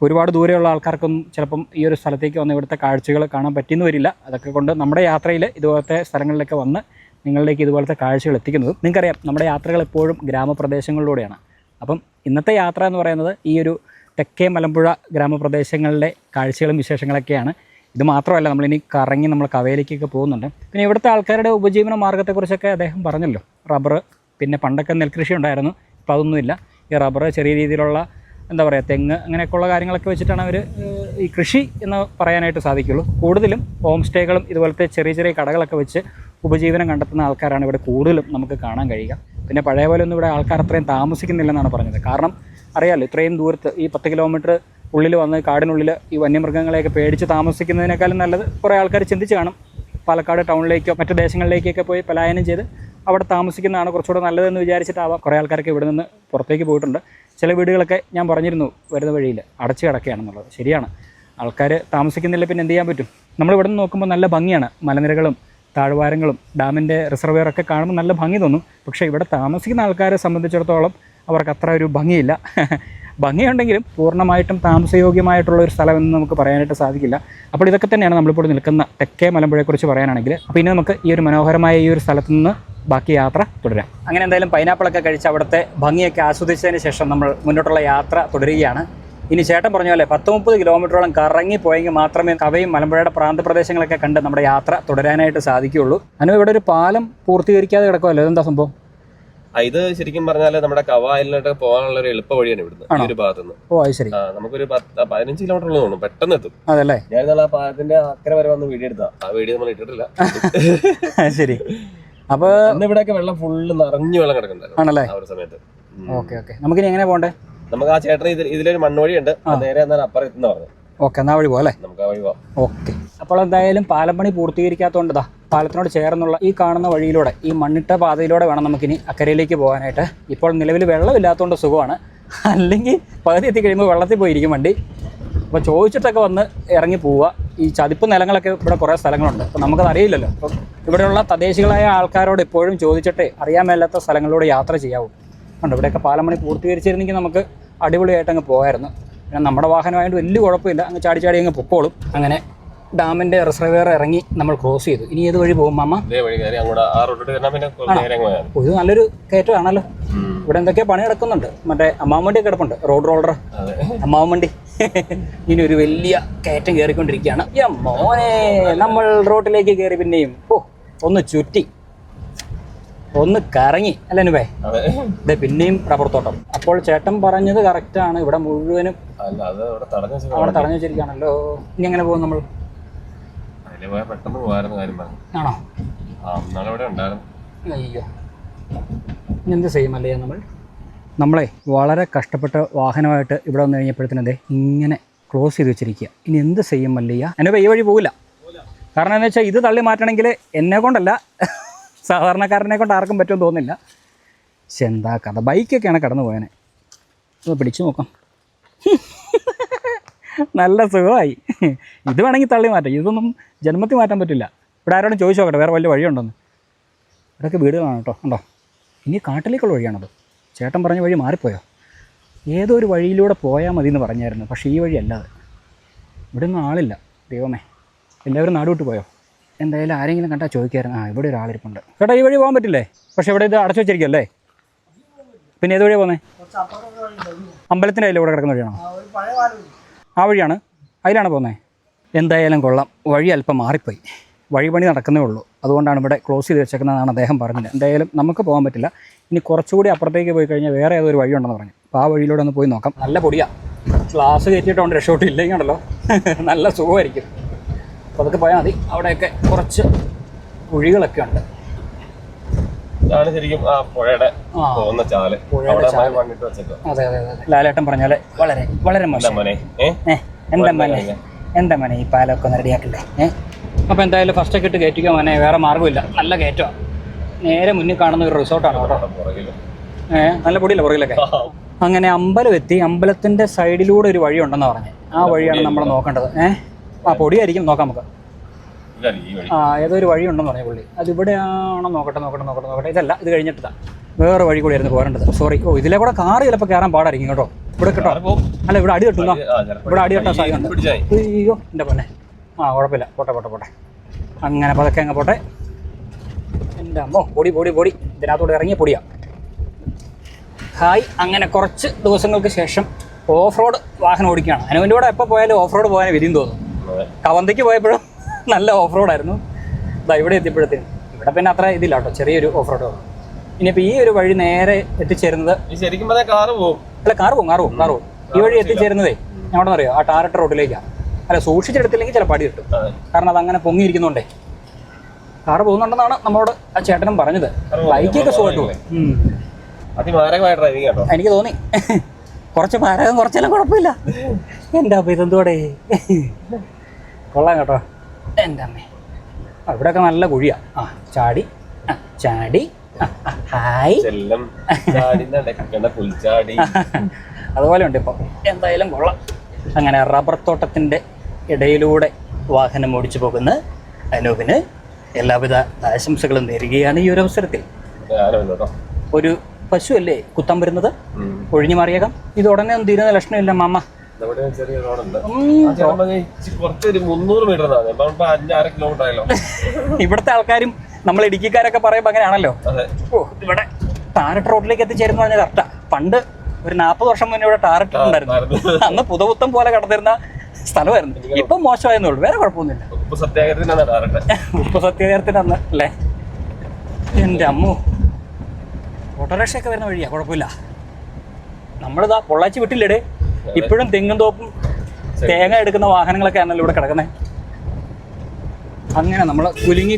ഒരുപാട് ദൂരെയുള്ള ആൾക്കാർക്കൊന്നും ചിലപ്പം ഈ ഒരു സ്ഥലത്തേക്ക് വന്ന് ഇവിടുത്തെ കാഴ്ചകൾ കാണാൻ പറ്റിയെന്ന് വരില്ല. അതൊക്കെ കൊണ്ട് നമ്മുടെ യാത്രയിൽ ഇതുപോലത്തെ സ്ഥലങ്ങളിലൊക്കെ വന്ന് നിങ്ങളിലേക്ക് ഇതുപോലത്തെ കാഴ്ചകൾ എത്തിക്കുന്നത്. നിങ്ങൾക്കറിയാം, നമ്മുടെ യാത്രകൾ എപ്പോഴും ഗ്രാമപ്രദേശങ്ങളിലൂടെയാണ്. അപ്പം ഇന്നത്തെ യാത്ര എന്ന് പറയുന്നത് ഈ ഒരു തെക്കേ മലമ്പുഴ ഗ്രാമപ്രദേശങ്ങളിലെ കാഴ്ചകളും വിശേഷങ്ങളൊക്കെയാണ്. ഇത് മാത്രമല്ല, നമ്മളിനി കറങ്ങി നമ്മൾ കവയിലേക്കൊക്കെ പോകുന്നുണ്ട്. പിന്നെ ഇവിടുത്തെ ആൾക്കാരുടെ ഉപജീവന മാർഗ്ഗത്തെക്കുറിച്ചൊക്കെ അദ്ദേഹം പറഞ്ഞല്ലോ. റബ്ബർ, പിന്നെ പണ്ടൊക്കെ നെൽകൃഷി ഉണ്ടായിരുന്നു, ഇപ്പോൾ അതൊന്നുമില്ല. ഈ റബ്ബർ, ചെറിയ രീതിയിലുള്ള എന്താ പറയുക, തെങ്ങ്, അങ്ങനെയൊക്കെയുള്ള കാര്യങ്ങളൊക്കെ വെച്ചിട്ടാണ് അവർ ഈ കൃഷി എന്ന് പറയാനായിട്ട് സാധിക്കുള്ളൂ. കൂടുതലും ഹോം സ്റ്റേകളും ഇതുപോലത്തെ ചെറിയ ചെറിയ കടകളൊക്കെ വെച്ച് ഉപജീവനം കണ്ടെത്തുന്ന ആൾക്കാരാണ് ഇവിടെ കൂടുതലും നമുക്ക് കാണാൻ കഴിയുക. പിന്നെ പഴയ പോലെ ഒന്നും ഇവിടെ ആൾക്കാർ അത്രയും താമസിക്കുന്നില്ലെന്നാണ് പറഞ്ഞത്. കാരണം അറിയാമല്ലോ, ഇത്രയും ദൂരത്ത് ഈ 10 കിലോമീറ്റർ ഉള്ളിൽ വന്ന് കാടിനുള്ളിൽ ഈ വന്യമൃഗങ്ങളെയൊക്കെ പേടിച്ച് താമസിക്കുന്നതിനേക്കാളും നല്ലത് കുറേ ആൾക്കാർ ചിന്തിച്ച് കാണും, പാലക്കാട് ടൗണിലേക്കോ മറ്റു ദേശങ്ങളിലേക്കൊക്കെ പോയി പലായനം ചെയ്ത് അവിടെ താമസിക്കുന്നതാണ് കുറച്ചുകൂടെ നല്ലതെന്ന് വിചാരിച്ചിട്ടാവാം കുറേ ആൾക്കാരൊക്കെ ഇവിടെ നിന്ന് പുറത്തേക്ക് പോയിട്ടുണ്ട്. ചില വീടുകളൊക്കെ ഞാൻ പറഞ്ഞിരുന്നു വരുന്ന വഴിയിൽ അടച്ചു കിടക്കുകയാണെന്നുള്ളത്. ശരിയാണ്, ആൾക്കാർ താമസിക്കുന്നില്ല, പിന്നെ എന്ത് ചെയ്യാൻ പറ്റും. നമ്മളിവിടെ നിന്ന് നോക്കുമ്പോൾ നല്ല ഭംഗിയാണ്. മലനിരകളും താഴ്വാരങ്ങളും ഡാമിൻ്റെ റിസർവെയറൊക്കെ കാണുമ്പോൾ നല്ല ഭംഗി തോന്നും. പക്ഷേ ഇവിടെ താമസിക്കുന്ന ആൾക്കാരെ സംബന്ധിച്ചിടത്തോളം അവർക്ക് അത്ര ഒരു ഭംഗിയില്ല. ഭംഗിയുണ്ടെങ്കിലും പൂർണ്ണമായിട്ടും താമസയോഗ്യമായിട്ടുള്ള ഒരു സ്ഥലമെന്ന് നമുക്ക് പറയാനായിട്ട് സാധിക്കില്ല. അപ്പോൾ ഇതൊക്കെ തന്നെയാണ് നമ്മളിപ്പോൾ നിൽക്കുന്ന തെക്കേ മലമ്പുഴയെക്കുറിച്ച് പറയാനാണെങ്കിൽ. അപ്പോൾ ഇനി നമുക്ക് ഈ ഒരു മനോഹരമായ ഈ ഒരു സ്ഥലത്ത് നിന്ന് ബാക്കി യാത്ര തുടരാം. അങ്ങനെ എന്തായാലും പൈനാപ്പിളൊക്കെ കഴിച്ച് അവിടുത്തെ ഭംഗിയൊക്കെ ആസ്വദിച്ചതിന് ശേഷം നമ്മൾ മുന്നോട്ടുള്ള യാത്ര തുടരുകയാണ്. ഇനി ചേട്ടൻ പറഞ്ഞ പോലെ 10-30 കിലോമീറ്ററോളം കറങ്ങി പോയെങ്കിൽ മാത്രമേ കവയും മലമ്പുഴയുടെ പ്രാന്തപ്രദേശങ്ങളൊക്കെ കണ്ട് നമ്മുടെ യാത്ര തുടരാനായിട്ട് സാധിക്കുകയുള്ളൂ. അനു, ഇവിടെ ഒരു പാലം പൂർത്തീകരിക്കാതെ കിടക്കുമല്ലോ, ഇതെന്താ സംഭവം? ഇത് ശരിക്കും പറഞ്ഞാൽ നമ്മുടെ കവായിലോട്ട് പോകാനുള്ള ഒരു എളുപ്പ വഴിയാണ് ഇവിടുന്ന്, ഈ ഒരു ഭാഗത്തുനിന്ന്. ഓ, അത് ശരി. നമുക്കൊരു 15 കിലോമീറ്റർ ഉള്ളൂ തോന്നുന്നു, പെട്ടെന്ന് എത്തും. അതല്ലേ, ഞാൻ ആ പാലത്തിന്റെ അക്കരെ വരെ വന്ന് വീഡിയോ എടുത്താ. ആ വീഡിയോ നമ്മൾ ഇട്ടിട്ടില്ല. ശരി. അപ്പൊ ഇവിടെയൊക്കെ വെള്ളം ഫുള്ള് നിറഞ്ഞു വെള്ളം കിടക്കുന്നുണ്ടായിരുന്നു ആണല്ലേ ആ ഒരു സമയത്ത്. ഓക്കെ. നമുക്കിനി എങ്ങനെ പോകണ്ടേ? നമുക്ക് ആ ചേട്ടന് ഇതിലൊരു മണ്ണുവഴിയുണ്ട്, നേരെ എന്നാൽ അപ്പുറം എത്തുന്ന പറഞ്ഞു. ഓക്കെ, എന്നാ വഴി പോകാം. നമുക്ക് ആ വഴി പോവാം. ഓക്കെ. അപ്പോൾ എന്തായാലും പാലം പണി പൂർത്തീകരിക്കാത്തതുകൊണ്ടാ പാലത്തിനോട് ചേർന്നുള്ള ഈ കാണുന്ന വഴിയിലൂടെ, ഈ മണ്ണിട്ട പാതയിലൂടെ വേണം നമുക്കിനി അക്കരയിലേക്ക് പോകാനായിട്ട്. ഇപ്പോൾ നിലവിൽ വെള്ളമില്ലാത്തതുകൊണ്ട് സുഖമാണ്, അല്ലെങ്കിൽ പകുതി എത്തിക്കഴിയുമ്പോൾ വെള്ളത്തിൽ പോയിരിക്കും വണ്ടി. അപ്പോൾ ചോദിച്ചിട്ടൊക്കെ വന്ന് ഇറങ്ങി പോവുക. ഈ ചതിപ്പ് നിലങ്ങളൊക്കെ ഇവിടെ കുറേ സ്ഥലങ്ങളുണ്ട്, അപ്പോൾ നമുക്കത് അറിയില്ലല്ലോ. അപ്പം ഇവിടെയുള്ള തദ്ദേശികളായ ആൾക്കാരോട് എപ്പോഴും ചോദിച്ചിട്ടേ അറിയാൻ മേലാത്ത സ്ഥലങ്ങളിലൂടെ യാത്ര ചെയ്യാവൂ. ഉണ്ട്, ഇവിടെയൊക്കെ പാലം പണി പൂർത്തീകരിച്ചിരുന്നെങ്കിൽ നമുക്ക് അടിപൊളിയായിട്ട് അങ്ങ് പോകാമായിരുന്നു. പിന്നെ നമ്മുടെ വാഹനമായിട്ട് വലിയ കുഴപ്പമില്ല, അങ്ങ് ചാടി ചാടി അങ്ങ് പൊക്കോളും. അങ്ങനെ ഡാമിൻ്റെ റിസർവെയർ ഇറങ്ങി നമ്മൾ ക്രോസ് ചെയ്തു. ഇനി ഏത് വഴി പോകും മാമ? ഇത് നല്ലൊരു കയറ്റമാണല്ലോ. ഇവിടെ എന്തൊക്കെയോ പണി നടക്കുന്നുണ്ട്. മറ്റേ അമ്മാവണ്ടി കിടപ്പുണ്ട്, റോഡ് റോളർ, അമ്മാവണ്ടി. ഇനി ഒരു വലിയ കയറ്റം കയറിക്കൊണ്ടിരിക്കുകയാണ്. മോനെ, നമ്മൾ റോഡിലേക്ക് കയറി പിന്നെയും ഒന്ന് ചുറ്റി ഒന്ന് കറങ്ങി അല്ലേ അനുവേ? അതെ, പിന്നെയും റബ്ബർ തോട്ടം. അപ്പോൾ ചേട്ടൻ പറഞ്ഞത് കറക്റ്റാണ്, ഇവിടെ മുഴുവനും അവിടെ തടഞ്ഞു വെച്ചിരിക്കുകയാണല്ലോ. ഇനി എങ്ങനെ പോകും നമ്മൾ? ആണോ? അയ്യോ, ഇനി എന്ത് ചെയ്യുമല്ലേ നമ്മളെ വളരെ കഷ്ടപ്പെട്ട് വാഹനമായിട്ട് ഇവിടെ വന്നു കഴിഞ്ഞപ്പോഴത്തേനതേ ഇങ്ങനെ ക്ലോസ് ചെയ്ത് വെച്ചിരിക്കുക. ഇനി എന്ത് ചെയ്യും മല്ലയ്യ? അനുവേ, ഈ വഴി പോകില്ല. കാരണം എന്താ വെച്ചാൽ ഇത് തള്ളി മാറ്റണമെങ്കിൽ എന്നെ കൊണ്ടല്ല, സാധാരണക്കാരനെ കൊണ്ട് ആർക്കും പറ്റുമെന്ന് തോന്നുന്നില്ല. പക്ഷെ എന്താ കഥ, ബൈക്കൊക്കെയാണ് കടന്നു പോയനെ. ഇത് പിടിച്ചു നോക്കാം. നല്ല സുഖമായി. ഇത് വേണമെങ്കിൽ തള്ളി മാറ്റാം, ഇതൊന്നും ജന്മത്തിൽ മാറ്റാൻ പറ്റില്ല. ഇവിടെ ആരോടും ചോദിച്ചു നോക്കട്ടെ വേറെ വലിയ വഴിയുണ്ടോന്ന്. ഇവിടെയൊക്കെ വീടുകളാണ് കേട്ടോ, ഉണ്ടോ? ഇനി കാട്ടിലേക്കുള്ള വഴിയാണത്. ചേട്ടൻ പറഞ്ഞ വഴി മാറിപ്പോയോ? ഏതോ ഒരു വഴിയിലൂടെ പോയാൽ മതി എന്ന് പറഞ്ഞായിരുന്നു, പക്ഷേ ഈ വഴി അല്ലാതെ. ഇവിടെ ഒന്നും ആളില്ല. ദൈവമേ, എല്ലാവരും നാട് വിട്ട് പോയോ? എന്തായാലും ആരെങ്കിലും കണ്ടാൽ ചോദിക്കായിരുന്നു. ഇവിടെ ഒരാളിരിപ്പുണ്ട്. ചേട്ടാ ഈ വഴി പോകാൻ പറ്റില്ലേ? പക്ഷേ ഇവിടെ ഇത് അടച്ചു വെച്ചിരിക്കുമല്ലേ? പിന്നെ ഏത് വഴിയാണ് പോകുന്നത്? അമ്പലത്തിൻ്റെ അതിൽ ഇവിടെ കിടക്കുന്ന വഴിയാണോ? ആ വഴിയാണ്, അതിലാണ് പോകുന്നത്. എന്തായാലും കൊള്ളാം. വഴി അല്പം മാറിപ്പോയി. വഴിപണി നടക്കുന്നേ ഉള്ളൂ, അതുകൊണ്ടാണ് ഇവിടെ ക്ലോസ് ചെയ്ത് വെച്ചേക്കുന്നതാണ് അദ്ദേഹം പറഞ്ഞത്. എന്തായാലും നമുക്ക് പോകാൻ പറ്റില്ല. ഇനി കുറച്ചുകൂടി അപ്പുറത്തേക്ക് പോയി കഴിഞ്ഞാൽ വേറെ ഏതൊരു വഴിയുണ്ടെന്ന് പറഞ്ഞു. അപ്പോൾ ആ വഴിയിലൂടെ ഒന്ന് പോയി നോക്കാം. നല്ല പൊടിയാണ്, ഗ്ലാസ് കയറ്റിയിട്ടുണ്ട്. രക്ഷോട്ട് ഇല്ലെങ്കിലുണ്ടല്ലോ നല്ല സുഖമായിരിക്കും. അപ്പോൾ അതൊക്കെ പോയാൽ മതി. അവിടെയൊക്കെ കുറച്ച് കുഴികളൊക്കെ ഉണ്ട്. ഇതാണ് ശരിക്കും ആ പുഴയുടെ പോകുന്ന ചാല്. അതെ അതെ അതെ. ലാലേട്ടൻ പറഞ്ഞാൽ വളരെ വളരെ മോശം. എന്താ മോനെ ഈ പാലമൊക്കെ ഒന്ന് റെഡിയാക്കണ്ടേ? അപ്പോൾ എന്തായാലും ഫസ്റ്റൊക്കെ ഇട്ട് കയറ്റിക്കാൻ മോനെ, വേറെ മാർഗ്ഗമില്ല. നല്ല കയറ്റമാണ്. നേരെ മുന്നിൽ കാണുന്ന ഒരു റിസോർട്ടാണ് കേട്ടോ. നല്ല പൊടിയില്ല പുറകിലൊക്കെ. അങ്ങനെ അമ്പലം എത്തി. അമ്പലത്തിൻ്റെ സൈഡിലൂടെ ഒരു വഴി ഉണ്ടെന്ന് പറഞ്ഞത്. ആ വഴിയാണ് നമ്മൾ നോക്കേണ്ടത്. ആ പൊടിയായിരിക്കും, നോക്കാം നമുക്ക്. ഏതൊരു വഴി ഉണ്ടെന്ന് പറഞ്ഞു പുള്ളി. അതിവിടെ ആണോ? നോക്കട്ടെ. ഇതല്ല, ഇത് കഴിഞ്ഞിട്ടാ വേറെ വഴി കൂടിയായിരുന്നു പോരേണ്ടത്. സോറി. ഇതിലെ കൂടെ കാറ് ചിലപ്പോൾ കയറാൻ പാടായിരിക്കും കേട്ടോ. ഇവിടെ കേട്ടോ. അല്ല, ഇവിടെ അടി കെട്ടുന്നോ? ഇവിടെ അടി കെട്ടാൻ സാധ്യതയുണ്ട്. അയ്യോ എൻ്റെ പൊന്നെ. കുഴപ്പമില്ല, പോട്ടെ. അങ്ങനെ പതൊക്കെ അങ്ങ് പോട്ടെ. എൻ്റെ അമ്മോ, പൊടി. ഇതിനകത്തോടെ ഇറങ്ങിയ പൊടിയാ. ഹായ്. അങ്ങനെ കുറച്ച് ദിവസങ്ങൾക്ക് ശേഷം ഓഫ് റോഡ് വാഹനം ഓടിക്കുകയാണ്. അനുവിൻ്റെ കൂടെ എപ്പോൾ പോയാലും ഓഫ് റോഡ് പോകാൻ വിധിയും തോന്നും. കവന്തയ്ക്ക് പോയപ്പോഴും നല്ല ഓഫ് റോഡായിരുന്നു. ഇവിടെ എത്തിയപ്പോഴത്തേനും ഇവിടെ പിന്നെ അത്ര ഇതില്ല കേട്ടോ, ചെറിയൊരു ഓഫ് റോഡ്. ഇനിയിപ്പോൾ ഈ ഒരു വഴി നേരെ എത്തിച്ചേരുന്നത് ശരിക്കും കാറ് പോകും. അല്ല, കാറ് പോകും. ഈ വഴി എത്തിച്ചേരുന്നതേ ഞങ്ങളുടെ അറിയോ, ആ ടാറിട്ട റോഡിലേക്കാണ്. അല്ല, സൂക്ഷിച്ചെടുത്തില്ലെങ്കിൽ ചിലപ്പോൾ അടി കിട്ടും. കാരണം അതങ്ങനെ പൊങ്ങിയിരിക്കുന്നുണ്ടേ. കാറ് പോകുന്നുണ്ടെന്നാണ് നമ്മളോട് ആ ചേട്ടനും പറഞ്ഞത്. ബൈക്കൊക്കെ സുഖമായിട്ട് പോകും. എനിക്ക് തോന്നി കുറച്ച് മാരകം, കുറച്ചെല്ലാം കുഴപ്പമില്ല. എൻ്റെ അമ്മ ഇതെന്തോടെ കൊള്ളാം കേട്ടോ. എൻ്റെ അമ്മേ, ഇവിടെയൊക്കെ നല്ല കുഴിയാ. ചാടി ഹായ് അതുപോലെ ഉണ്ട് ഇപ്പം. എന്തായാലും കൊള്ളാം. അങ്ങനെ റബ്ബർ തോട്ടത്തിൻ്റെ ഇടയിലൂടെ വാഹനം ഓടിച്ചു പോകുന്ന അനൂപിന് എല്ലാവിധ ആശംസകളും നേരുകയാണ് ഈ ഒരു അവസരത്തിൽ. ഒരു പശു അല്ലേ കുത്താൻ വരുന്നത്? ഒഴിഞ്ഞു മാറിയേക്കാം. ഇത് ഉടനെ ഒന്നും തീരുന്ന ലക്ഷണമില്ല മാമ. ഇവിടുത്തെ ആൾക്കാരും നമ്മൾ ഇടുക്കിക്കാരൊക്കെ പറയുമ്പോൾ അങ്ങനെയാണല്ലോ. ഇവിടെ ടാറിട്ട് റോഡിലേക്ക് എത്തിച്ചേരുന്ന പറഞ്ഞാൽ കറക്റ്റാ. പണ്ട് ഒരു 40 വർഷം മുന്നേ ഇവിടെ ടാറിട്ടുണ്ടായിരുന്നു. അന്ന് പുതപുത്തം പോലെ കടന്നിരുന്ന സ്ഥലമായിരുന്നു. ഇപ്പം മോശമായെന്നുള്ളൂ, വേറെ കുഴപ്പമൊന്നുമില്ല. ഉപ്പ് സത്യാഗ്രഹത്തിന് അന്ന് അല്ലേ? എൻ്റെ അമ്മോ, ഓട്ടോറിക്ഷയൊക്കെ വരുന്ന വഴിയാ, കുഴപ്പമില്ല. നമ്മളിതാ പൊള്ളാച്ചി വിട്ടില്ലേടേ. ഇപ്പോഴും തെങ്ങും തോപ്പും തേങ്ങ എടുക്കുന്ന വാഹനങ്ങളൊക്കെ ആണല്ലോ ഇവിടെ കിടക്കുന്നത്. അങ്ങനെ നമ്മൾ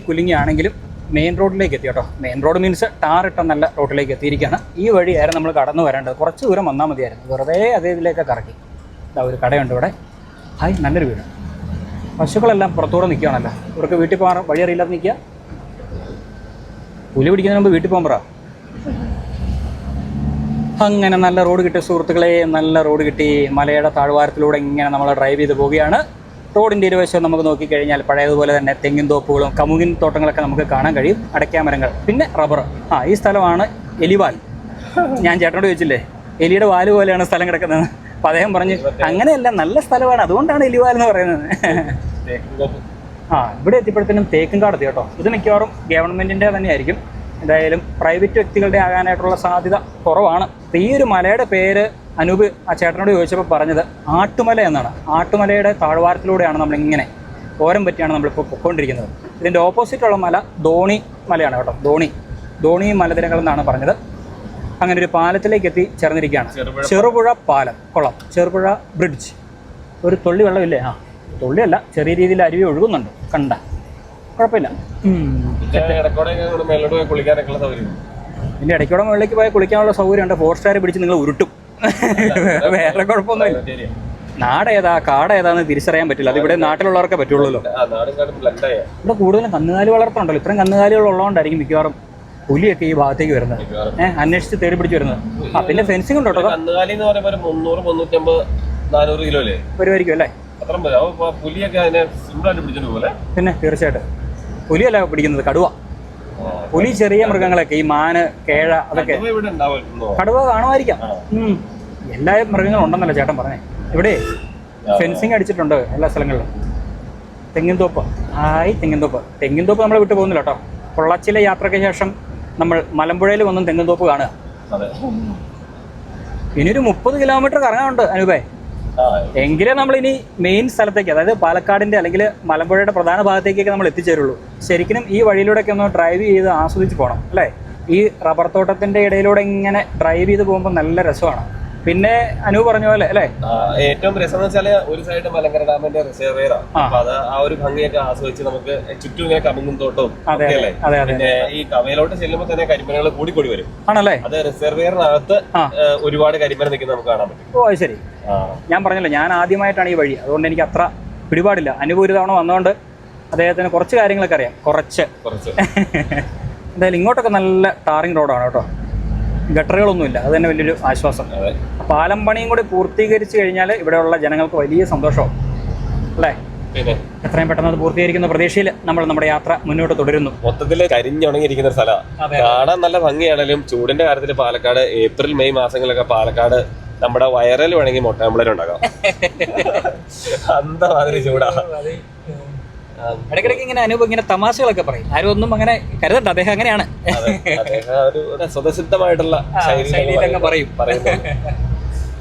കുലുങ്ങിയാണെങ്കിലും മെയിൻ റോഡിലേക്ക് എത്തി കേട്ടോ. മെയിൻ റോഡ് മീൻസ് ടാറിട്ട നല്ല റോഡിലേക്ക് എത്തിയിരിക്കുകയാണ്. ഈ വഴിയായിരുന്നു നമ്മൾ കടന്നു വരേണ്ടത്. കുറച്ച് ദൂരം വന്നാൽ മതിയായിരുന്നു. വെറുതെ അതേ ഇതിലേക്ക് കറക്കി. ഇതാ ഒരു കടയുണ്ട് ഇവിടെ. ഹായ്, നല്ലൊരു വീട്. പശുക്കളെല്ലാം പുറത്തോടെ നിൽക്കുകയാണല്ലോ. ഇവർക്ക് വീട്ടിൽ പോകാൻ വഴി അറിയില്ലാതെ നിൽക്കുക. പുലി പിടിക്കുന്നതിന് മുമ്പ് വീട്ടിൽ പോകാൻ പറ. അങ്ങനെ നല്ല റോഡ് കിട്ടി സുഹൃത്തുക്കളെ, നല്ല റോഡ് കിട്ടി. മലയുടെ താഴ്വാരത്തിലൂടെ ഇങ്ങനെ നമ്മൾ ഡ്രൈവ് ചെയ്ത് പോവുകയാണ്. റോഡിൻ്റെ ഇരുവശം നമുക്ക് നോക്കിക്കഴിഞ്ഞാൽ പഴയതുപോലെ തന്നെ തെങ്ങിൻ തോപ്പുകളും കമുകിൻ തോട്ടങ്ങളൊക്കെ നമുക്ക് കാണാൻ കഴിയും. അടയ്ക്കാമരങ്ങൾ, പിന്നെ റബ്ബർ. ഈ സ്ഥലമാണ് എലിവാൽ. ഞാൻ ചേട്ടനോട് ചോദിച്ചില്ലേ, എലിയുടെ വാല് പോലെയാണ് സ്ഥലം കിടക്കുന്നത്. അപ്പം അദ്ദേഹം പറഞ്ഞു അങ്ങനെയല്ല, നല്ല സ്ഥലമാണ്, അതുകൊണ്ടാണ് എലിവാൽ എന്ന് പറയുന്നത്. ഇവിടെ എത്തിയപ്പോഴത്തേനും തേക്കും കാടെത്തി കേട്ടോ. ഇത് മിക്കവാറും ഗവൺമെൻറ്റിൻ്റെ തന്നെയായിരിക്കും. എന്തായാലും പ്രൈവറ്റ് വ്യക്തികളുടെ ആകാനായിട്ടുള്ള സാധ്യത കുറവാണ്. ഈ ഒരു മലയുടെ പേര് അനൂപ് ആ ചേട്ടനോട് ചോദിച്ചപ്പോൾ പറഞ്ഞത് ആട്ടുമല എന്നാണ്. ആട്ടുമലയുടെ താഴ്വാരത്തിലൂടെയാണ് നമ്മളിങ്ങനെ ഓരം പറ്റിയാണ് നമ്മളിപ്പോൾ പൊയ്ക്കൊണ്ടിരിക്കുന്നത്. ഇതിൻ്റെ ഓപ്പോസിറ്റുള്ള മല ധോണി മലയാണ് കേട്ടോ. ധോണി മലനിരകൾ എന്നാണ് പറഞ്ഞത്. അങ്ങനെ ഒരു പാലത്തിലേക്ക് എത്തി ചേർന്നിരിക്കുകയാണ്. ചെറുപുഴ പാലം. കൊള്ളാം. ചെറുപുഴ ബ്രിഡ്ജ്. ഒരു തുള്ളി വെള്ളമില്ലേ? തുള്ളിയല്ല, ചെറിയ രീതിയിൽ അരുവി ഒഴുകുന്നുണ്ട്. കണ്ട കുഴപ്പമില്ല. ഇതിൻ്റെ ഇടയ്ക്കൂടെ മുകളിലേക്ക് പോയാൽ കുളിക്കാനുള്ള സൗകര്യമുണ്ട്. 4 സ്റ്റാർ പിടിച്ച് നിങ്ങൾ ഉരുട്ടും. വേറെ കുഴപ്പമൊന്നുമില്ല. നാടേതാ കാടേതാന്ന് തിരിച്ചറിയാൻ പറ്റില്ല. അതിവിടെ നാട്ടിലുള്ളവർക്കേ പറ്റുള്ളൂ. ഇവിടെ കൂടുതലും കന്നുകാലി വളർത്തുന്നുണ്ടല്ലോ. ഇത്രയും കന്നുകാലികൾ ഉള്ളതുകൊണ്ടായിരിക്കും മിക്കവാറും പുലിയൊക്കെ ഈ ഭാഗത്തേക്ക് വരുന്നത്. അന്വേഷിച്ച് തേടി പിടിച്ച് വരുന്നത്. പിന്നെ ഫെൻസിംഗ് ഉണ്ടോ? വരുമായിരിക്കും അല്ലേ? പിന്നെ തീർച്ചയായിട്ടും പുലിയല്ല പിടിക്കുന്നത്, കടുവ. പുലി ചെറിയ മൃഗങ്ങളൊക്കെ, ഈ മാന്, കേഴ, അതൊക്കെ. കടുവ കാണുമായിരിക്കാം. എല്ലാ മൃഗങ്ങളും ഉണ്ടെന്നല്ല ചേട്ടൻ പറഞ്ഞേ. ഇവിടെ ഫെൻസിങ് അടിച്ചിട്ടുണ്ട് എല്ലാ സ്ഥലങ്ങളിലും. തെങ്ങിൻതോപ്പ്. തെങ്ങിൻതോപ്പ് നമ്മളെ വിട്ടു പോകുന്നില്ല കേട്ടോ. പൊള്ളാച്ചിയിലെ യാത്രയ്ക്ക് ശേഷം നമ്മൾ മലമ്പുഴയിൽ വന്നും തെങ്ങിൻതോപ്പ് കാണുക. ഇനിയൊരു 30 കിലോമീറ്റർ കറങ്ങാനുണ്ട് അനൂപേ. എങ്കിലേ നമ്മളിനി മെയിൻ സ്ഥലത്തേക്ക്, അതായത് പാലക്കാടിൻ്റെ അല്ലെങ്കിൽ മലമ്പുഴയുടെ പ്രധാന ഭാഗത്തേക്കൊക്കെ നമ്മൾ എത്തിച്ചേരുള്ളൂ. ശരിക്കും ഈ വഴിയിലൂടെയൊക്കെ ഒന്ന് ഡ്രൈവ് ചെയ്ത് ആസ്വദിച്ച് പോകണം അല്ലേ. ഈ റബ്ബർ തോട്ടത്തിൻ്റെ ഇടയിലൂടെ ഇങ്ങനെ ഡ്രൈവ് ചെയ്ത് പോകുമ്പോൾ നല്ല രസമാണ്. പിന്നെ അനു പറഞ്ഞ പോലെ അല്ലേ, ഏറ്റവും രസം എന്ന് വെച്ചാല് ഒരു സൈഡ് മലങ്കര ഡാമിന്റെ റിസർവേർ ആണ്. അപ്പൊ അത് ആ ഒരു ഭംഗിയൊക്കെ ആസ്വദിച്ച് നമുക്ക് ചുറ്റും ഇങ്ങനെ കമുങ്ങും തോട്ടവും അല്ലേ. പിന്നെ ഈ കവയിലോട്ട് ചെല്ലുമ്പോൾ തന്നെ കരിമനകൾ കൂടിക്കൂടി വരും ആണല്ലേ. അത് റിസർവേറിനകത്ത് ഒരുപാട് കരിമന നിൽക്കുന്നത് നമുക്ക് കാണാൻ പറ്റും. ഓ ശരി. ഞാൻ പറഞ്ഞല്ലോ, ഞാൻ ആദ്യമായിട്ടാണ് ഈ വഴി, അതുകൊണ്ട് എനിക്ക് അത്ര പിടിപാടില്ല. അനുഭവം ഒരു തവണ വന്നതുകൊണ്ട് അദ്ദേഹത്തിന് കുറച്ച് കാര്യങ്ങളൊക്കെ അറിയാം. കുറച്ച് എന്തായാലും ഇങ്ങോട്ടൊക്കെ നല്ല ടാറിങ് റോഡാണ് കേട്ടോ. ഗട്ടറുകളൊന്നുമില്ല, അത് തന്നെ വലിയൊരു ആശ്വാസം. പാലം പണിയും കൂടി പൂർത്തീകരിച്ചു കഴിഞ്ഞാൽ ഇവിടെയുള്ള ജനങ്ങൾക്ക് വലിയ സന്തോഷവും അല്ലേ. എത്രയും പെട്ടെന്ന് അത് പൂർത്തീകരിക്കുന്ന പ്രതീക്ഷയിൽ നമ്മൾ നമ്മുടെ യാത്ര മുന്നോട്ട് തുടരുന്നു. മൊത്തത്തിൽ കരിഞ്ഞുണങ്ങിയിരിക്കുന്ന സ്ഥലമാണ്. കാണാൻ നല്ല ഭംഗിയാണെങ്കിലും ചൂടിന്റെ കാര്യത്തിൽ പാലക്കാട് ഏപ്രിൽ മെയ് മാസങ്ങളിലൊക്കെ പാലക്കാട് നമ്മുടെ വയറിൽ വേണമെങ്കിൽ മുട്ടമ്പളരം ഉണ്ടാകാം. അന്ത മാതിരി ചൂടാ. ഇടയ്ക്കിടയ്ക്ക് ഇങ്ങനെ അനുഭവം ഇങ്ങനെ തമാശകളൊക്കെ പറയും. ആരും ഒന്നും അങ്ങനെ കരുതണ്ട, അദ്ദേഹം അങ്ങനെയാണ്. ഒരു സ്വതസിദ്ധമായിട്ടുള്ള ശൈലിയിലങ്ങ് പറയും.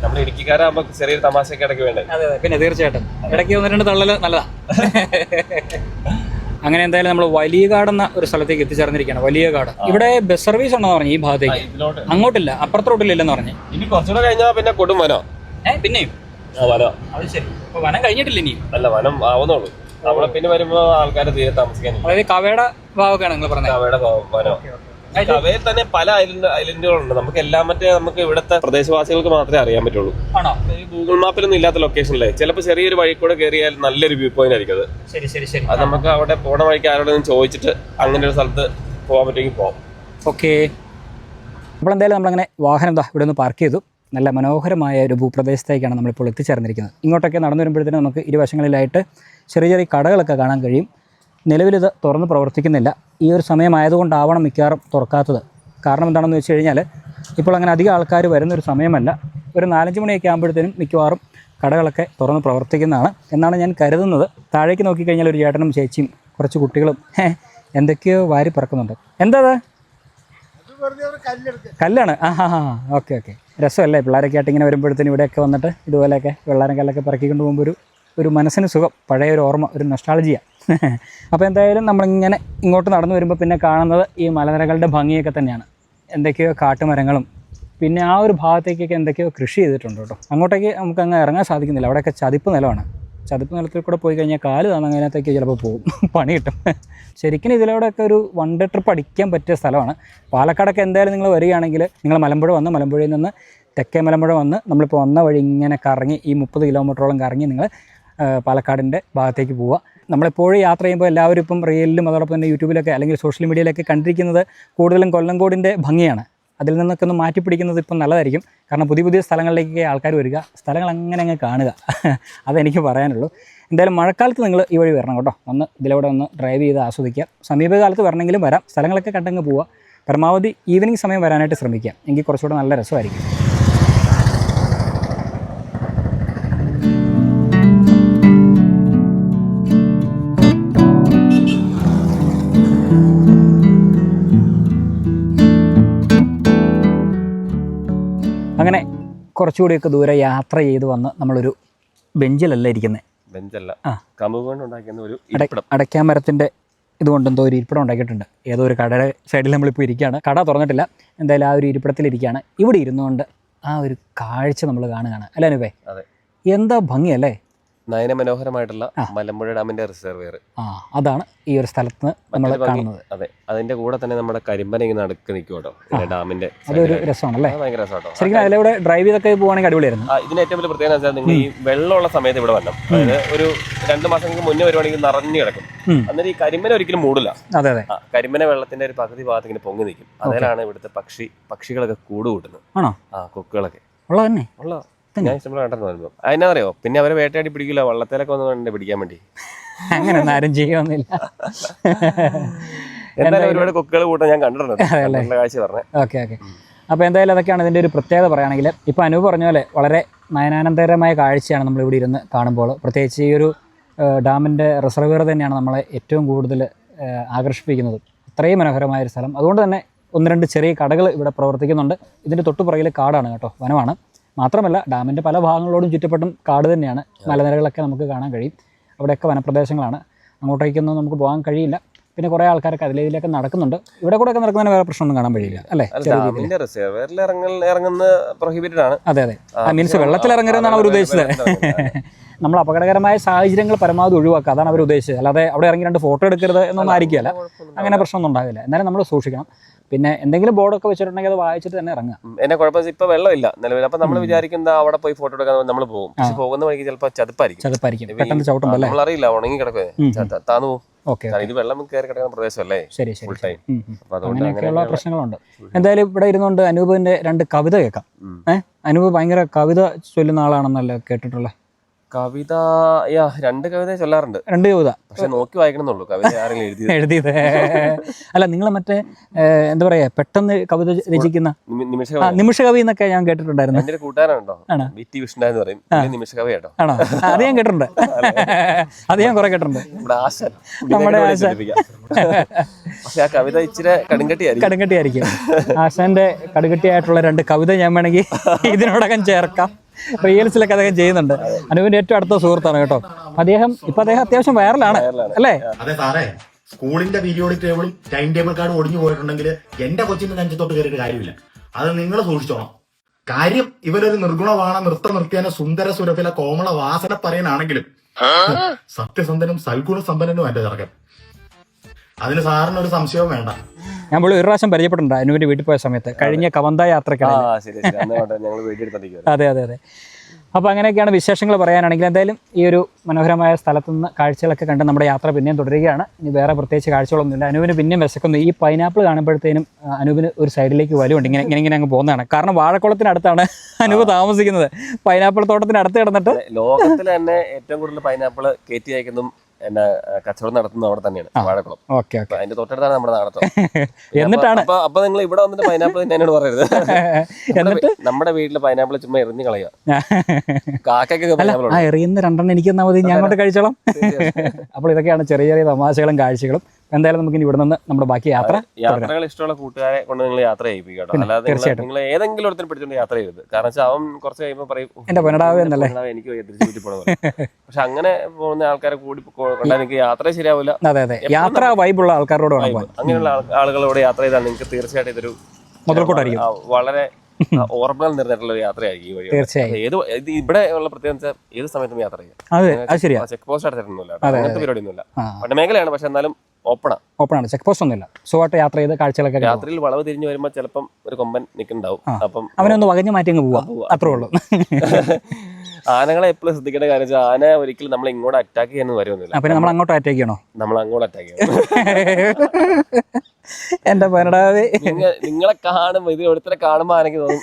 നമ്മൾ ഇടുക്കിക്കാരാകുമ്പോ ചെറിയൊരു തമാശയൊക്കെ ഇടയ്ക്ക് വേണ്ടേ. പിന്നെ തീർച്ചയായിട്ടും ഇടയ്ക്ക് 1-2 തള്ളല് നല്ലതാ. അങ്ങനെ എന്തായാലും നമ്മൾ വലിയകാട് എന്ന ഒരു സ്ഥലത്തേക്ക് എത്തിച്ചേർന്നിരിക്കുകയാണ്. വലിയകാട്. ഇവിടെ ബസ് സർവീസ് ഉണ്ടെന്ന് പറഞ്ഞു ഈ ഭാഗത്തേക്ക്. അങ്ങോട്ടില്ല, അപ്പുറത്തെ റോഡിലില്ലെന്ന് പറഞ്ഞു. ഇനി കുറച്ചുകൂടെ കഴിഞ്ഞാൽ പിന്നെ കൊടും വനം. പിന്നെയും വനം. അത് ശരി. അപ്പൊ വനം കഴിഞ്ഞിട്ടില്ല ഇനിയും? അല്ല, വനം ആവുന്നുള്ളൂ. അവിടെ പിന്നെ വരുമ്പോ ആൾക്കാർ തീരെ താമസിക്കാൻ. അതായത് കവയുടെ ഭാഗമൊക്കെയാണ് നിങ്ങൾ പറഞ്ഞത്? കവയുടെ വനം. കവയിൽ തന്നെ പല ഐലൻഡുകളുണ്ട്. നമുക്ക് എല്ലാം നമുക്ക് ഇവിടുത്തെ പ്രദേശവാസികൾക്ക് മാത്രമേ അറിയാൻ പറ്റുള്ളൂ. ഈ ഗൂഗിൾ മാപ്പിലൊന്നും ഇല്ലാത്ത ലൊക്കേഷനിലെ ചിലപ്പോൾ ചെറിയൊരു വഴി കൂടെ കയറിയാൽ നല്ലൊരു വ്യൂ പോയിന്റ് ആയിരിക്കും അത്. അത് നമുക്ക് അവിടെ പോണ വഴിക്ക് ആരോടും ചോദിച്ചിട്ട് അങ്ങനെ ഒരു സ്ഥലത്ത് പോകാൻ പറ്റുമെങ്കിൽ പോകാം. ഓക്കെ. അപ്പോൾ എന്തായാലും നമ്മളങ്ങനെ വാഹനം ഇവിടെ ഒന്ന് പാർക്ക് ചെയ്തു. നല്ല മനോഹരമായ ഒരു ഭൂപ്രദേശത്തേക്കാണ് നമ്മളിപ്പോൾ എത്തിച്ചേർന്നിരിക്കുന്നത്. ഇങ്ങോട്ടൊക്കെ നടന്നു വരുമ്പോഴത്തേനും നമുക്ക് ഇരുവശങ്ങളിലായിട്ട് ചെറിയ ചെറിയ കടകളൊക്കെ കാണാൻ കഴിയും. നിലവിലിത് തുറന്ന് പ്രവർത്തിക്കുന്നില്ല. ഈ ഒരു സമയമായതുകൊണ്ടാവണം മിക്കവാറും തുറക്കാത്തത്. കാരണം എന്താണെന്ന് വെച്ച് കഴിഞ്ഞാൽ ഇപ്പോൾ അങ്ങനെ അധികം ആൾക്കാർ വരുന്നൊരു സമയമല്ല. ഒരു 4-5 മണിയൊക്കെ ആകുമ്പോഴത്തേനും മിക്കവാറും കടകളൊക്കെ തുറന്ന് പ്രവർത്തിക്കുന്നതാണ് എന്നാണ് ഞാൻ കരുതുന്നത്. താഴേക്ക് നോക്കിക്കഴിഞ്ഞാൽ ഒരു ചേട്ടനും ചേച്ചിയും കുറച്ച് കുട്ടികളും എന്തൊക്കെയോ വാരി പറക്കുന്നുണ്ട്. എന്താ കല്ലാണ്? ഓക്കെ. രസമല്ലേ പിള്ളേരൊക്കെ ആയിട്ട് ഇങ്ങനെ വരുമ്പോഴത്തേനും ഇവിടെയൊക്കെ വന്നിട്ട് ഇതുപോലെയൊക്കെ വെള്ളാരം കല്ലൊക്കെ പറക്കിക്കൊണ്ട് പോകുമ്പോൾ ഒരു മനസ്സിന് സുഖം, പഴയ ഒരു ഓർമ്മ, ഒരു നൊസ്റ്റാൾജിയ. അപ്പോൾ എന്തായാലും നമ്മളിങ്ങനെ ഇങ്ങോട്ട് നടന്നു വരുമ്പോൾ പിന്നെ കാണുന്നത് ഈ മലനിരകളുടെ ഭംഗിയൊക്കെ തന്നെയാണ്. എന്തൊക്കെയോ കാട്ടുമരങ്ങളും പിന്നെ ആ ഒരു ഭാഗത്തേക്കൊക്കെ എന്തൊക്കെയോ കൃഷി ചെയ്തിട്ടുണ്ട് കേട്ടോ. അങ്ങോട്ടേക്ക് നമുക്ക് അങ്ങ് ഇറങ്ങാൻ സാധിക്കുന്നില്ല. അവിടെയൊക്കെ ചതിപ്പ് നിലമാണ്. ചതിപ്പ് നിലത്തിൽ കൂടെ പോയി കഴിഞ്ഞാൽ കാല് താന്നതിനകത്തേക്ക് ചിലപ്പോൾ പോകും, പണി കിട്ടും. ശരിക്കും ഇതിലൂടെയൊക്കെ ഒരു വൺ ഡേ ട്രിപ്പ് അടിക്കാൻ പറ്റിയ സ്ഥലമാണ്. പാലക്കാടൊക്കെ എന്തായാലും നിങ്ങൾ വരികയാണെങ്കിൽ നിങ്ങൾ മലമ്പുഴ വന്ന് മലമ്പുഴയിൽ നിന്ന് തെക്കേ മലമ്പുഴ വന്ന് നമ്മളിപ്പോൾ വന്ന വഴി ഇങ്ങനെ കറങ്ങി ഈ 30 കിലോമീറ്ററോളം കറങ്ങി നിങ്ങൾ പാലക്കാടിൻ്റെ ഭാഗത്തേക്ക് പോവുക. നമ്മളെപ്പോഴും യാത്ര ചെയ്യുമ്പോൾ എല്ലാവരും ഇപ്പം റീലിലും അതോടൊപ്പം തന്നെ യൂട്യൂബിലൊക്കെ അല്ലെങ്കിൽ സോഷ്യൽ മീഡിയയിലൊക്കെ കണ്ടിരിക്കുന്നത് കൂടുതലും കൊല്ലംകോടിൻ്റെ ഭംഗിയാണ്. അതിൽ നിന്നൊക്കെ ഒന്ന് മാറ്റിപ്പിടിക്കുന്നത് ഇപ്പം നല്ലതായിരിക്കും. കാരണം പുതിയ സ്ഥലങ്ങളിലേക്ക് ആൾക്കാർ വരിക, സ്ഥലങ്ങൾ അങ്ങനെ അങ്ങ് കാണുക, അതെനിക്ക് പറയാനുള്ളൂ. എന്തായാലും മഴക്കാലത്ത് നിങ്ങൾ ഈ വഴി വരണം കേട്ടോ. ഒന്ന് ഇതിലൂടെ ഒന്ന് ഡ്രൈവ് ചെയ്ത് ആസ്വദിക്കുക. സമീപകാലത്ത് വരണമെങ്കിലും വരാം. സ്ഥലങ്ങളൊക്കെ കണ്ടങ്ങ് പോവുക. പരമാവധി ഈവനിങ് സമയം വരാനായിട്ട് ശ്രമിക്കുക. എങ്കിൽ കുറച്ചുകൂടെ നല്ല രസമായിരിക്കും. അങ്ങനെ കുറച്ചുകൂടിയൊക്കെ ദൂരെ യാത്ര ചെയ്ത് വന്ന് നമ്മളൊരു ബെഞ്ചിലല്ല ഇരിക്കുന്നത്. ബെഞ്ചല്ല, അടയ്ക്കാമരത്തിൻ്റെ ഇതുകൊണ്ട് എന്തോ ഒരു ഇരിപ്പിടം ഉണ്ടാക്കിയിട്ടുണ്ട്. ഏതോ ഒരു കടയുടെ സൈഡിൽ നമ്മളിപ്പോൾ ഇരിക്കുകയാണ്. കട തുറന്നിട്ടില്ല. എന്തായാലും ആ ഒരു ഇരിപ്പിടത്തിലിരിക്കുകയാണ്. ഇവിടെ ഇരുന്നുകൊണ്ട് ആ ഒരു കാഴ്ച നമ്മൾ കാണുകയാണ് അല്ലേ അനുപേ? എന്താ ഭംഗിയല്ലേ. നയനമനോഹരമായിട്ടുള്ള മലമ്പുഴ ഡാമിന്റെ റിസർവെയർ അതാണ് ഈ ഒരു സ്ഥലത്ത് നമ്മൾ കാണുന്നത്. അതെ, അതിന്റെ കൂടെ തന്നെ നമ്മുടെ കരിമ്പന ഇങ്ങനെ നടുക്ക് നിൽക്കുമോ ഡാമിന്റെ. അതൊരു രസമാണല്ലേ, ഭയങ്കര രസമാട്ടോ. ശരിക്കും അതിലൂടെ ഡ്രൈവ് ചെയ്തൊക്കെ പോവുകയാണെങ്കിൽ അടിപൊളിയായിരുന്നു. ഇതിന് ഏറ്റവും വലിയ പ്രത്യേകത വെച്ചാൽ നിങ്ങൾ ഈ വെള്ളമുള്ള സമയത്ത് ഇവിടെ വരണം. അതായത് ഒരു 2 മാസങ്ങൾക്ക് മുന്നേ വരുവാണെങ്കിൽ നിറഞ്ഞു കിടക്കും. അന്നേരം ഈ കരിമ്പന ഒരിക്കലും മൂടില്ല. അതെ അതെ, കരിമ്പന വെള്ളത്തിന്റെ ഒരു പകുതി ഭാഗത്ത് ഇങ്ങനെ പൊങ്ങി നിൽക്കും. അതിലാണ് ഇവിടുത്തെ പക്ഷികളൊക്കെ കൂട് കൂട്ടുന്നത്. ആണോ? കൊക്കുകളൊക്കെ ഉള്ള തന്നെ ഉള്ള ഞാൻ ഇഷ്ടംപോലെ കണ്ടെന്ന് പറയുമ്പോൾ അതിനറിയോ. പിന്നെ അവരെ വേട്ടയാടി പിടിക്കില്ല, വള്ളത്തിലൊക്കെ വന്ന് പിടിക്കാൻ വേണ്ടി. അങ്ങനെ ആരും ചെയ്യൊന്നുമില്ല. എന്തായാലും ഒരുപാട് കൊക്കുകൾ കൂട്ടാൻ ഞാൻ കണ്ടിട്ടുണ്ട്. കാഴ്ച പറഞ്ഞേ. ഓക്കെ. അപ്പോൾ എന്തായാലും അതൊക്കെയാണ് ഇതിൻ്റെ ഒരു പ്രത്യേകത പറയുകയാണെങ്കിൽ. ഇപ്പോൾ അനു പറഞ്ഞ പോലെ വളരെ നയനാനന്ദകരമായ കാഴ്ചയാണ് നമ്മളിവിടെ ഇരുന്ന് കാണുമ്പോൾ. പ്രത്യേകിച്ച് ഈ ഒരു ഡാമിൻ്റെ റിസർവെയർ തന്നെയാണ് നമ്മളെ ഏറ്റവും കൂടുതൽ ആകർഷിപ്പിക്കുന്നത്. അത്രയും മനോഹരമായൊരു സ്ഥലം. അതുകൊണ്ട് തന്നെ 1-2 ചെറിയ കടകൾ ഇവിടെ പ്രവർത്തിക്കുന്നുണ്ട്. ഇതിൻ്റെ തൊട്ട് പുറകിൽ കാടാണ് കേട്ടോ, വനമാണ്. മാത്രമല്ല ഡാമിൻ്റെ പല ഭാഗങ്ങളോടും ചുറ്റപ്പെട്ടും കാട് തന്നെയാണ്. മലനിരകളൊക്കെ നമുക്ക് കാണാൻ കഴിയും. അവിടെയൊക്കെ വനപ്രദേശങ്ങളാണ്. അങ്ങോട്ടേക്കൊന്നും നമുക്ക് പോകാൻ കഴിയില്ല. പിന്നെ കുറേ ആൾക്കാരൊക്കെ അതിലേക്ക് നടക്കുന്നുണ്ട്. ഇവിടെ കൂടെ ഒക്കെ നടക്കുന്നതിന് വേറെ പ്രശ്നമൊന്നും കാണാൻ കഴിയില്ല അല്ലേ? അതെ അതെ, മീൻസ് വെള്ളത്തിൽ ഇറങ്ങരുതെന്നാണ് അവർ ഉദ്ദേശിച്ചത്. നമ്മൾ അപകടകരമായ സാഹചര്യങ്ങൾ പരമാവധി ഒഴിവാക്കുക, അതാണ് അവർ ഉദ്ദേശിച്ചത്. അല്ലാതെ അവിടെ ഇറങ്ങി 2 ഫോട്ടോ എടുക്കരുത് എന്നൊന്നും ആയിരിക്കില്ല. അങ്ങനെ പ്രശ്നമൊന്നും ഉണ്ടാവില്ല. എന്നാലും നമ്മൾ സൂക്ഷിക്കണം. പിന്നെ എന്തെങ്കിലും ബോർഡൊക്കെ വെച്ചിട്ടുണ്ടെങ്കിൽ അത് വായിച്ചിട്ട് തന്നെ ഇറങ്ങുക. എന്നെ കുഴപ്പമില്ല, ഇപ്പൊ വെള്ളമില്ല നിലവിൽ. അപ്പൊ നമ്മൾ വിചാരിക്കുന്നത് അവിടെ പോയി ഫോട്ടോ എടുക്കാൻ നമ്മൾ പോകും. പക്ഷെ പോകുന്ന വഴിക്ക് ചിലപ്പോൾ ചതുപ്പായിരിക്കും, പെട്ടെന്ന് ചവിട്ടുമ്പോൾ നമ്മളറിയില്ല, ഉണങ്ങി കിടക്കുക, താന്നു പോകും. ഇത് വെള്ളം കയറി കിടക്കുന്ന പ്രദേശമല്ലേ. ശരി ശരി, അങ്ങനെയൊക്കെയുള്ള പ്രശ്നങ്ങളുണ്ട്. എന്തായാലും ഇവിടെ ഇരുന്നുകൊണ്ട് അനൂപിന്റെ 2 കവിത കേൾക്കാം. അനൂപ് ഭയങ്കര കവിത ചൊല്ലുന്ന ആളാണെന്നല്ലേ കേട്ടിട്ടുള്ളത്? കവിത 2 കവിത ചൊല്ലാറുണ്ട്. 2 കവിത പക്ഷെ നോക്കി വായിക്കണമെന്നുള്ളൂ. കവിത ആരെങ്കിലും എഴുതിയത് അല്ല, നിങ്ങൾ മറ്റേ എന്താ പറയാ, പെട്ടെന്ന് കവിത രചിക്കുന്ന നിമിഷകവി എന്നൊക്കെ ഞാൻ കേട്ടിട്ടുണ്ടായിരുന്നു. എന്റെ കൂട്ടുകാരാണോ വിഷ്ണു എന്ന് പറയും, നിമിഷകവി കേട്ടോ. ആണോ? അത് ഞാൻ കേട്ടിട്ടുണ്ട്. അത് ഞാൻ കുറെ കേട്ടിട്ടുണ്ട്. നമ്മുടെ പക്ഷെ ആ കവിത ഇച്ചിരി കടുങ്കട്ടിയായിരിക്കും. ആശാന്റെ കടുകട്ടിയായിട്ടുള്ള 2 കവിത ഞാൻ വേണമെങ്കിൽ ഇതിനോടകം ചേർക്കാം. റീൽസിലൊക്കെ അദ്ദേഹം ചെയ്യുന്നുണ്ട്. അനുവിന്റെ ഏറ്റവും അടുത്ത സുഹൃത്താണ് കേട്ടോ അദ്ദേഹം. ഇപ്പൊ അദ്ദേഹം അത്യാവശ്യം വൈറലാണ് അല്ലേ? അതെ സാറേ, സ്കൂളിന്റെ പീരിയോഡിക് ടേബിളും ടൈം ടേബിൾ കാർഡും ഒടിഞ്ഞു പോയിട്ടുണ്ടെങ്കിൽ എന്റെ കൊച്ചിന്റെ നെഞ്ചത്തോട്ട് കയറിയിട്ട് കാര്യമില്ല. അത് നിങ്ങൾ സൂക്ഷിച്ചോണം. കാര്യം ഇവരൊരു നിർഗുണവാണ നൃത്തനൃത്യേന സുന്ദര സുരഭില കോമള വാസന പറയാനാണെങ്കിലും സത്യസന്ധനും സൽഗുണ സമ്പന്നനും എന്റെ ചെറുക്കൻ. അതിന് സാറിന് ഒരു സംശയവും വേണ്ട. ഞാൻ ഒരു പ്രാവശ്യം പരിചയപ്പെട്ടിട്ടുണ്ട് അനുവിന്റെ വീട്ടിൽ പോയ സമയത്ത്, കഴിഞ്ഞ കവന്ത യാത്രക്കാണ്. അതെ അതെ അതെ. അപ്പോൾ അങ്ങനെയൊക്കെയാണ് വിശേഷങ്ങൾ പറയാനാണെങ്കിൽ. എന്തായാലും ഈ ഒരു മനോഹരമായ സ്ഥലത്തു നിന്ന് കാഴ്ചകളൊക്കെ കണ്ട് നമ്മുടെ യാത്ര പിന്നെയും തുടരുകയാണ്. ഇനി വേറെ പ്രത്യേകിച്ച് കാഴ്ചകളൊന്നുമില്ല. അനുവിന് പിന്നെയും വിശക്കുന്നു. ഈ പൈനാപ്പിൾ കാണുമ്പോഴത്തേനും അനുവിന് ഒരു സൈഡിലേക്ക് വലിയുണ്ട്. ഇങ്ങനെ അങ്ങ് പോകുന്നതാണ്. കാരണം വാഴക്കുളത്തിനടുത്താണ് അനുവ് താമസിക്കുന്നത്. പൈനാപ്പിൾ തോട്ടത്തിന് അടുത്ത് കിടന്നിട്ട് ലോകത്തിൽ തന്നെ ഏറ്റവും കൂടുതൽ പൈനാപ്പിൾ കയറ്റി അയക്കുന്നതും എന്നെ കച്ചവടം നടത്തുന്നത് അവിടെ തന്നെയാണ്, വാഴക്കുളം. ഓക്കെ, അതിന്റെ തൊട്ടടുത്താണ് നമ്മുടെ നാടകം. എന്നിട്ടാണ് അപ്പൊ നിങ്ങൾ ഇവിടെ വന്നിട്ട് പൈനാപ്പിൾ എന്നോട് പറയരുത്. എന്നിട്ട് നമ്മുടെ വീട്ടില് പൈനാപ്പിൾ ചുമ്മാ എറിഞ്ഞു കളയുക. കാക്കൊക്കെ എറിയുന്ന 2 എനിക്ക് തന്നാൽ മതി, ഞാൻ അങ്ങോട്ട് കഴിച്ചോളാം. അപ്പോൾ ഇതൊക്കെയാണ് ചെറിയ ചെറിയ തമാശകളും കാഴ്ചകളും. എന്തായാലും നമുക്ക് ഇനി ഇവിടെ നിന്ന് നമ്മുടെ ബാക്കി യാത്രകൾ ഇഷ്ടമുള്ള കൂട്ടുകാരെ കൊണ്ട് നിങ്ങൾ യാത്ര ചെയ്യിപ്പിക്കട്ടോ. അല്ലാതെ നിങ്ങൾ ഏതെങ്കിലും ഒരുത്തിന് പിടിച്ചോണ്ട് യാത്ര ചെയ്യരുത്. കാരണം വെച്ചാൽ അവൻ കുറച്ച് കഴിയുമ്പോൾ പറയും എന്റെ പൊന്നടാവ് എന്നല്ലേ, എനിക്ക് തിരിച്ചു വീട്ടിൽ പോകണം. പക്ഷെ അങ്ങനെ പോകുന്ന ആൾക്കാരെ കൂടി കൊണ്ടാൽ എനിക്ക് യാത്ര ശരിയാവില്ല. അതെ അതെ, യാത്ര വൈബുള്ള ആൾക്കാരോട് അങ്ങനെയുള്ള ആളുകളോട് യാത്ര ചെയ്താൽ നിങ്ങൾക്ക് തീർച്ചയായിട്ടും ഇതൊരു മുതൽക്കൂട്ടായിരിക്കും. വളരെ ഓർമ്മകൾ നിറഞ്ഞിട്ടുള്ള ഒരു യാത്രയായിരിക്കും ഈ വഴി. തീർച്ചയായും ഇവിടെ ഉള്ള പ്രത്യേകത ഏത് സമയത്തും യാത്ര ചെയ്യാം. ചെക്ക് പോസ്റ്റ് അടച്ചിട്ടൊന്നുമില്ല, അങ്ങനത്തെ പരിപാടിയൊന്നുമില്ല. വനമേഖലയാണ്, പക്ഷെ എന്നാലും ഓപ്പണാണ്, ചെക്ക് പോസ്റ്റ് ഒന്നുമില്ല. സുഖമായിട്ട് യാത്ര ചെയ്ത് കാഴ്ചകളൊക്കെ. രാത്രിയിൽ വളവ് തിരിഞ്ഞു വരുമ്പോൾ ചിലപ്പം ഒരു കൊമ്പൻ നിൽക്കുന്നുണ്ടാവും. അപ്പം അവനൊന്ന് വകഞ്ഞു മാറ്റി അങ്ങ് പോവാം, അത്രേ ഉള്ളൂ. ആനകളെ എപ്പോഴും ശ്രദ്ധിക്കേണ്ട കാര്യം വെച്ചാൽ ആന ഒരിക്കലും നമ്മൾ ഇങ്ങോട്ട് അറ്റാക്ക് ചെയ്യാൻ വരുന്നില്ല. പിന്നെ നമ്മൾ അങ്ങോട്ട് അറ്റാക്ക് ചെയ്യണോ? നമ്മൾ അങ്ങോട്ട് അറ്റാക്ക് ചെയ്യണം. എന്റെ പനടാവേ, നിങ്ങളെ കാണുമ്പോ ഇത് ഒരുത്തരെ കാണുമ്പോ ആനയ്ക്ക് തോന്നും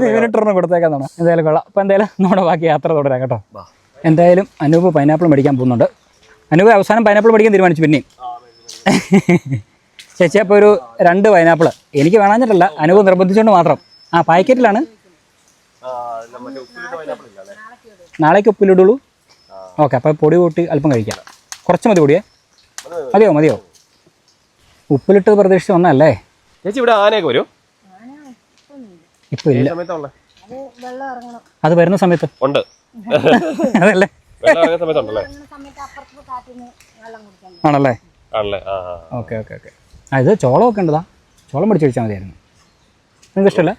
ഇവനിട്ടൊരെണ്ണം കൊടുത്തേക്കാന്നാണ്. എന്തായാലും കൊള്ളാം. അപ്പൊ എന്തായാലും നമ്മുടെ ബാക്കി യാത്ര തുടരാം കേട്ടോ. എന്തായാലും അനൂപ് പൈനാപ്പിൾ മേടിക്കാൻ പോകുന്നുണ്ട്. അനൂപ് അവസാനം പൈനാപ്പിൾ മേടിക്കാൻ തീരുമാനിച്ചു. പിന്നെയും ചേച്ചി അപ്പോൾ ഒരു 2 പൈനാപ്പിൾ എനിക്ക് വേണമെന്നിട്ടല്ല, അനൂപ് നിർബന്ധിച്ചുകൊണ്ട് മാത്രം. പാക്കറ്റിലാണ്. നാളേക്ക് ഉപ്പിലിടുള്ളൂ. ഓക്കെ, അപ്പോൾ പൊടി കൂട്ടി അല്പം കഴിക്കാം. കുറച്ച് മതി പൊടിയേ. മതിയോ? ഉപ്പിലിട്ട് പ്രതീക്ഷിച്ച് വന്നല്ലേ ചേച്ചി? ഇവിടെ ആനയൊക്കെ വരും? ഇപ്പൊ ഇല്ല, അത് വരുന്ന സമയത്ത് ഉണ്ട്. അതല്ലേ ആണല്ലേ? ഓക്കെ. ഇത് ചോളമൊക്കെ ഉണ്ടതാ. ചോളം മേടിച്ച് കഴിച്ചാൽ മതിയായിരുന്നു. നിങ്ങൾക്ക് ഇഷ്ടമല്ല?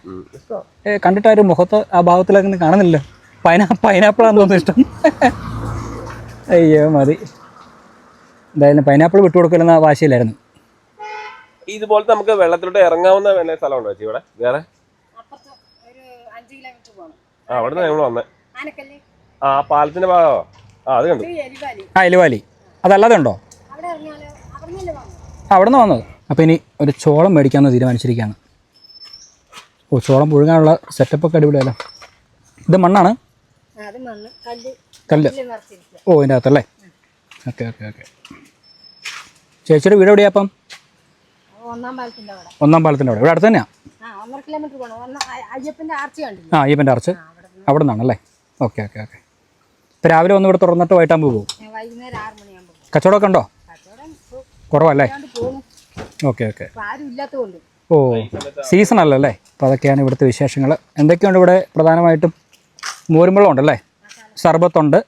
കണ്ടിട്ട് ആ ഒരു മുഖത്ത് ആ ഭാവത്തിലൊക്കെ കാണുന്നില്ല. പൈനാപ്പിളാന്ന് തോന്നുന്നു ഇഷ്ടം. അയ്യോ മതി. എന്തായാലും പൈനാപ്പിൾ വിട്ടുകൊടുക്കില്ലെന്ന വാശിയിലായിരുന്നു. ഇതുപോലത്തെ നമുക്ക് വെള്ളത്തിലോട്ട് ഇറങ്ങാവുന്ന വല്ല സ്ഥലമുണ്ടോ ചേച്ചി ഇവിടെ? വേറെ അവിടെ നിന്ന് ഞങ്ങൾ വന്നേ. പാലത്തിന്റെ ഭാഗമോ? അത് കണ്ടു. എലിവാലി. അതല്ലാതെ ഉണ്ടോ? അവിടെ നിന്ന് വന്നത്. അപ്പോൾ ഇനി ഒരു ചോളം മേടിക്കാമെന്ന് തീരുമാനിച്ചിരിക്കുകയാണ്. ചോളം പുഴുങ്ങാനുള്ള സെറ്റപ്പൊക്കെ അടിപൊളിയല്ലോ. ഇത് മണ്ണാണ്? കല്ല്. ഇതിൻ്റെ അകത്തല്ലേ? ഓക്കെ. ചേച്ചിയുടെ വീട് എവിടെയാ? അപ്പം 1-ാം പാലത്തിൻ്റെ അവിടെ. ഇവിടെ അടുത്ത് തന്നെയാണ്. അയ്യപ്പൻ്റെ ആർച്ച് അവിടെ നിന്നാണല്ലേ? ഓക്കെ. ഇപ്പോൾ രാവിലെ വന്ന് ഇവിടെ തുറന്നിട്ട് വൈകിട്ടാകുമ്പോൾ പോകും. വൈകുന്നേരം 6 മണിയാകുമ്പോൾ. കച്ചവടമൊക്കെ ഉണ്ടോ? കച്ചവടം കുറവല്ലേ? പോകും. Okay okay. ആരും ഇല്ലാത്തതുകൊണ്ട്. ഓ സീസൺ അല്ലല്ലേ? അപ്പോൾ അതൊക്കെയാണ് ഇവിടുത്തെ വിശേഷങ്ങൾ. എന്തൊക്കെയുണ്ട് ഇവിടെ? പ്രധാനമായിട്ടും മോരുമ്പളം ഉണ്ടല്ലേ, സർബത്തുണ്ട്,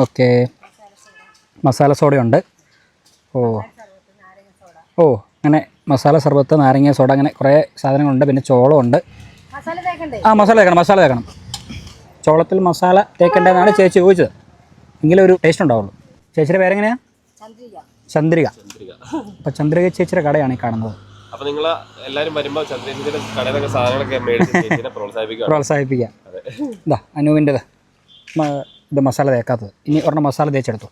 ഓക്കെ, മസാല സോഡയുണ്ട്. ഓ അങ്ങനെ മസാല സർബത്ത്, നാരങ്ങ സോഡ, അങ്ങനെ കുറേ സാധനങ്ങളുണ്ട്. പിന്നെ ചോളമുണ്ട്. മസാല തേക്കണ്ടേ? മസാല തേക്കണം. ചോളത്തിൽ മസാല തേക്കണ്ടെന്നാണ് ചേച്ചി ചോദിച്ചത്. എങ്കിലും ഒരു ടേസ്റ്റ് ഉണ്ടാവുള്ളൂ. ചേച്ചിയുടെ പേരെങ്ങനെയാണ്? ചന്ദ്രിക. അപ്പോൾ ചന്ദ്രിക ചേച്ചിയുടെ കടയാണ് ഈ കാണുന്നത്. അപ്പോൾ നിങ്ങൾ എല്ലാവരും വരുമ്പോൾ ചന്ദ്രേച്ചിയുടെ കടയിലൊക്കെ സാധനങ്ങളൊക്കെ മേടിച്ച് ചേച്ചിനെ പ്രോത്സാഹിപ്പിക്കാം. ഇതാ അനുവിൻ്റെത് ഇത് മസാല തേക്കാത്തത്. ഇനി ഒരെണ്ണം മസാല തേച്ചെടുത്തു.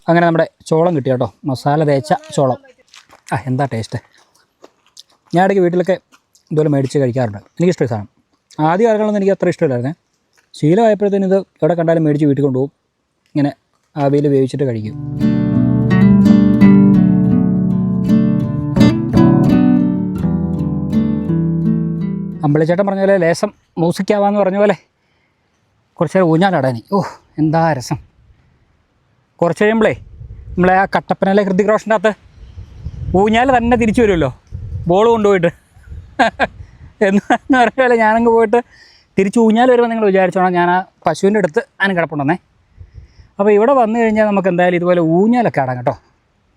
അങ്ങനെ നമ്മുടെ ചോളം കിട്ടി കേട്ടോ, മസാല തേച്ച ചോളം. എന്താ ടേസ്റ്റ്. ഞാൻ ഇടയ്ക്ക് വീട്ടിലൊക്കെ ഇതുപോലെ മേടിച്ച് കഴിക്കാറുണ്ട്. എനിക്കിഷ്ടമായി സാധനം. ആദ്യ കാലങ്ങളൊന്നും എനിക്ക് അത്ര ഇഷ്ടമില്ലായിരുന്നേ. ശീലമായപ്പോഴത്തേനും ഇത് എവിടെ കണ്ടാലും മേടിച്ച് വീട്ടിൽ കൊണ്ടുപോകും. ഇങ്ങനെ ആവിയിൽ വേവിച്ചിട്ട് കഴിക്കും. അമ്പളിച്ചേട്ടൻ പറഞ്ഞ പോലെ ലേശം മ്യൂസിക്കാവാന്ന് പറഞ്ഞ പോലെ കുറച്ച് നേരം ഊഞ്ഞാലാടാനി. എന്താ രസം. കുറച്ച് കഴിയുമ്പോഴേ നമ്മളെ ആ കട്ടപ്പനയിലെ ഹൃതിക് റോഷൻ്റെ അകത്ത് ഊഞ്ഞാൽ തന്നെ തിരിച്ചു വരുമല്ലോ, ബോൾ കൊണ്ടുപോയിട്ട് എന്ന് പറഞ്ഞ പോലെ ഞാനങ്ങ് പോയിട്ട് തിരിച്ച് ഊഞ്ഞാൽ വരുമ്പോൾ നിങ്ങൾ വിചാരിച്ചോണം ഞാൻ ആ പശുവിൻ്റെ അടുത്ത് അതിന് കിടപ്പുണ്ടെന്നേ. അപ്പോൾ ഇവിടെ വന്നു കഴിഞ്ഞാൽ നമുക്ക് എന്തായാലും ഇതുപോലെ ഊഞ്ഞാലൊക്കെ ആടാം കേട്ടോ.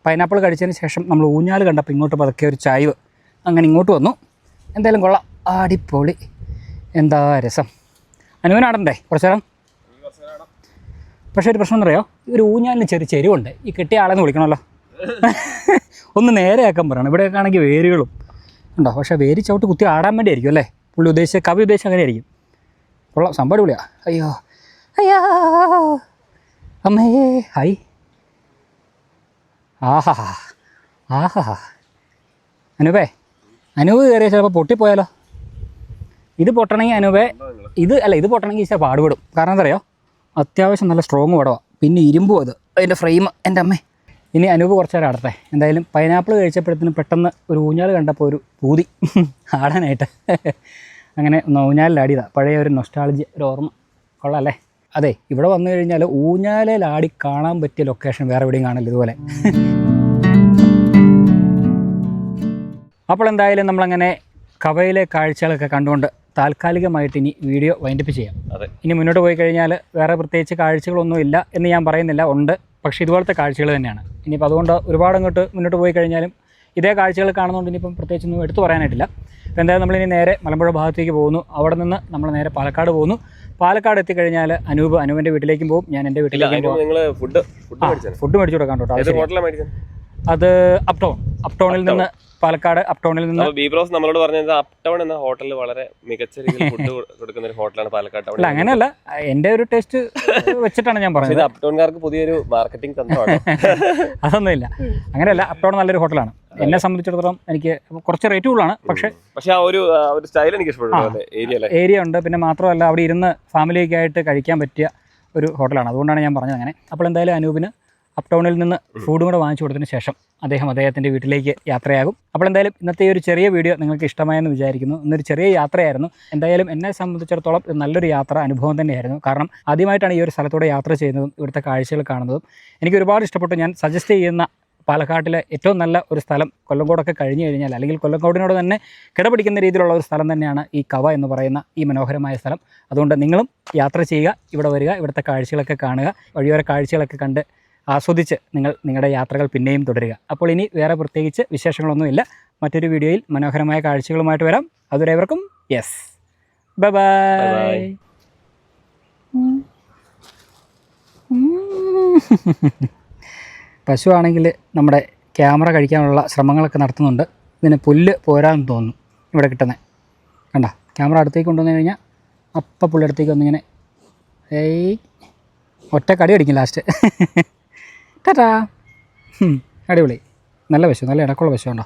പൈനാപ്പിൾ കഴിച്ചതിന് ശേഷം നമ്മൾ ഊഞ്ഞാൽ കണ്ടപ്പോൾ ഇങ്ങോട്ട് പതുക്കെ ഒരു ചായ്വ് അങ്ങനെ ഇങ്ങോട്ട് വന്നു. എന്തായാലും കൊള്ളാം, അടിപൊളി, എന്താ രസം. അനുവിനാടണ്ടേ കുറച്ച് നേരം? പക്ഷേ ഒരു പ്രശ്നം എന്നറിയോ, ഒരു ഊഞ്ഞാലിന് ചെറിയ ചെരുവുണ്ട്. ഈ കെട്ടിയ ആളെന്ന് വിളിക്കണമല്ലോ, ഒന്ന് നേരെയാക്കാൻ പറയണം. ഇവിടെയൊക്കെ ആണെങ്കിൽ വേരുകളും ഉണ്ടോ, പക്ഷേ വേര് ചവിട്ട് കുത്തി ആടാൻ വേണ്ടി ആയിരിക്കും അല്ലേ പുള്ളി ഉദ്ദേശിച്ച, കവി ഉദ്ദേശിച്ച അങ്ങനെ ആയിരിക്കും. കൊള്ളാം, സംഭവം അടിപൊളിയാ. അയ്യോ അമ്മേ ഹായ്. ആഹാ അനൂപേ, അനൂപ് കയറിയാൽ ചിലപ്പോൾ പൊട്ടിപ്പോയാലോ? ഇത് പൊട്ടണമെങ്കിൽ അനൂപേ, ഇത് പൊട്ടണമെങ്കിൽ ഇച്ചിരി പാടുപെടും. കാരണം എന്താ അറിയോ, അത്യാവശ്യം നല്ല സ്ട്രോങ് പടമാണ്. പിന്നെ ഇരുമ്പും അത് അതിൻ്റെ ഫ്രെയിം. എൻ്റെ അമ്മേ, ഇനി അനൂപ് കുറച്ച് നേരം ആടട്ടെ. എന്തായാലും പൈനാപ്പിൾ കഴിച്ചപ്പോഴത്തേനും പെട്ടെന്ന് ഒരു ഊഞ്ഞാൽ കണ്ടപ്പോൾ ഒരു പൂതി ആടാനായിട്ട് അങ്ങനെ ഊഞ്ഞാലിലാടിയതാണ്. പഴയ ഒരു നൊസ്റ്റാളജി, ഒരു ഓർമ്മ. കൊള്ളാം അല്ലേ? അതെ, ഇവിടെ വന്നു കഴിഞ്ഞാൽ ഊഞ്ഞാലിലാടി കാണാൻ പറ്റിയ ലൊക്കേഷൻ വേറെ എവിടെയും കാണില്ല ഇതുപോലെ. അപ്പോൾ എന്തായാലും നമ്മളങ്ങനെ കവയിലെ കാഴ്ചകളൊക്കെ കണ്ടുകൊണ്ട് താൽക്കാലികമായിട്ട് ഇനി വീഡിയോ വൈൻഡപ്പ് ചെയ്യാം. ഇനി മുന്നോട്ട് പോയി കഴിഞ്ഞാൽ വേറെ പ്രത്യേകിച്ച് കാഴ്ചകളൊന്നും ഇല്ല എന്ന് ഞാൻ പറയുന്നില്ല, ഉണ്ട്. പക്ഷേ ഇതുപോലത്തെ കാഴ്ചകൾ തന്നെയാണ്. ഇനിയിപ്പോൾ അതുകൊണ്ട് ഒരുപാട് അങ്ങോട്ട് മുന്നോട്ട് പോയി കഴിഞ്ഞാലും ഇതേ കാഴ്ചകൾ കാണുന്നതുകൊണ്ട് ഇനിയിപ്പം പ്രത്യേകിച്ചൊന്നും എടുത്തു പറയാനായിട്ടില്ല. അപ്പോൾ എന്തായാലും നമ്മളിനി നേരെ മലമ്പുഴ ഭാഗത്തേക്ക് പോകുന്നു. അവിടെ നിന്ന് നമ്മൾ നേരെ പാലക്കാട് പോകുന്നു. പാലക്കാട് എത്തിക്കഴിഞ്ഞാൽ അനുവിൻ്റെ വീട്ടിലേക്കും പോകും, ഞാൻ എൻ്റെ വീട്ടിലേക്കും പോകും. ഫുഡ് മേടിച്ചു കൊടുക്കാൻ കേട്ടോ. അത് അപ്ടൗണിൽ നിന്ന്, പാലക്കാട് അപ്ടൗണിൽ നിന്ന്. ബീബ്രോസ് നമ്മളോട് പറഞ്ഞത് അപ്ടൗൺ എന്ന ഹോട്ടലിൽ വളരെ മികച്ച രീതിയിൽ ഫുഡ് കൊടുക്കുന്ന ഒരു ഹോട്ടലാണ് പാലക്കാട്. അല്ല അങ്ങനെയല്ല, എൻ്റെ ഒരു ടേസ്റ്റ് വെച്ചിട്ടാണ് ഞാൻ പറഞ്ഞത്. അപ്ടൗൺകാർക്ക് പുതിയൊരു മാർക്കറ്റിംഗ് തന്ത്രമാണ്. അതൊന്നുമില്ല, അങ്ങനെയല്ല. അപ്ടൗൺ നല്ലൊരു ഹോട്ടലാണ്. എന്നെ സംബന്ധിച്ചിടത്തോളം എനിക്ക് കുറച്ച് റേറ്റ് കൂടുതലാണ്, പക്ഷേ ആ ഒരു സ്റ്റൈൽ എനിക്ക് ഇഷ്ടപ്പെട്ടു. ഏരിയ ഉണ്ട്. പിന്നെ മാത്രമല്ല അവിടെ ഇരുന്ന് ഫാമിലിയൊക്കെ ആയിട്ട് കഴിക്കാൻ പറ്റിയ ഒരു ഹോട്ടലാണ്. അതുകൊണ്ടാണ് ഞാൻ പറഞ്ഞത് അങ്ങനെ. അപ്പോൾ എന്തായാലും അനൂപിന് അപ്ടൗണിൽ നിന്ന് ഫുഡും കൂടെ വാങ്ങിച്ചു കൊടുത്തതിന് ശേഷം അദ്ദേഹത്തിൻ്റെ വീട്ടിലേക്ക് യാത്രയാകും. അപ്പോൾ എന്തായാലും ഇന്നത്തെ ഒരു ചെറിയ വീഡിയോ നിങ്ങൾക്ക് ഇഷ്ടമായെന്ന് വിചാരിക്കുന്നു. ഇന്നൊരു ചെറിയ യാത്രയായിരുന്നു. എന്തായാലും എന്നെ സംബന്ധിച്ചിടത്തോളം നല്ലൊരു യാത്ര അനുഭവം തന്നെയായിരുന്നു. കാരണം ആദ്യമായിട്ടാണ് ഈ ഒരു സ്ഥലത്തൂടെ യാത്ര ചെയ്യുന്നതും ഇവിടുത്തെ കാഴ്ചകൾ കാണുന്നതും. എനിക്ക് ഒരുപാട് ഇഷ്ടപ്പെട്ടു. ഞാൻ സജസ്റ്റ് ചെയ്യുന്ന പാലക്കാട്ടിലെ ഏറ്റവും നല്ല ഒരു സ്ഥലം കൊല്ലങ്കോടൊക്കെ കഴിഞ്ഞ് കഴിഞ്ഞാൽ, അല്ലെങ്കിൽ കൊല്ലങ്കോടിനോട് തന്നെ കിടപിടിക്കുന്ന രീതിയിലുള്ള ഒരു സ്ഥലം തന്നെയാണ് ഈ കവ എന്ന് പറയുന്ന ഈ മനോഹരമായ സ്ഥലം. അതുകൊണ്ട് നിങ്ങളും യാത്ര ചെയ്യുക, ഇവിടെ വരിക, ഇവിടുത്തെ കാഴ്ചകളൊക്കെ കാണുക, വഴിയോര കാഴ്ചകളൊക്കെ കണ്ട് ആസ്വദിച്ച് നിങ്ങളുടെ യാത്രകൾ പിന്നെയും തുടരുക. അപ്പോൾ ഇനി വേറെ പ്രത്യേകിച്ച് വിശേഷങ്ങളൊന്നുമില്ല. മറ്റൊരു വീഡിയോയിൽ മനോഹരമായ കാഴ്ചകളുമായിട്ട് വരാം. അതുവരെവർക്കും ബൈ ബൈ. പശുവാണെങ്കിൽ നമ്മുടെ ക്യാമറ കഴിക്കാനുള്ള ശ്രമങ്ങളൊക്കെ നടത്തുന്നുണ്ട്. ഇതിന് പുല്ല് പോരാന്ന് തോന്നുന്നു ഇവിടെ കിട്ടുന്നത്. കണ്ട, ക്യാമറ അടുത്തേക്ക് കൊണ്ടുവന്നു കഴിഞ്ഞാൽ അപ്പം പുല്ല് അടുത്തേക്ക് വന്നിങ്ങനെ ഒറ്റ കടി അടിക്കും ലാസ്റ്റ്. ടാറ്റാ. അടിപൊളി, നല്ല പശു, നല്ല ഇടക്കുള്ള പശു. ഉണ്ടോ?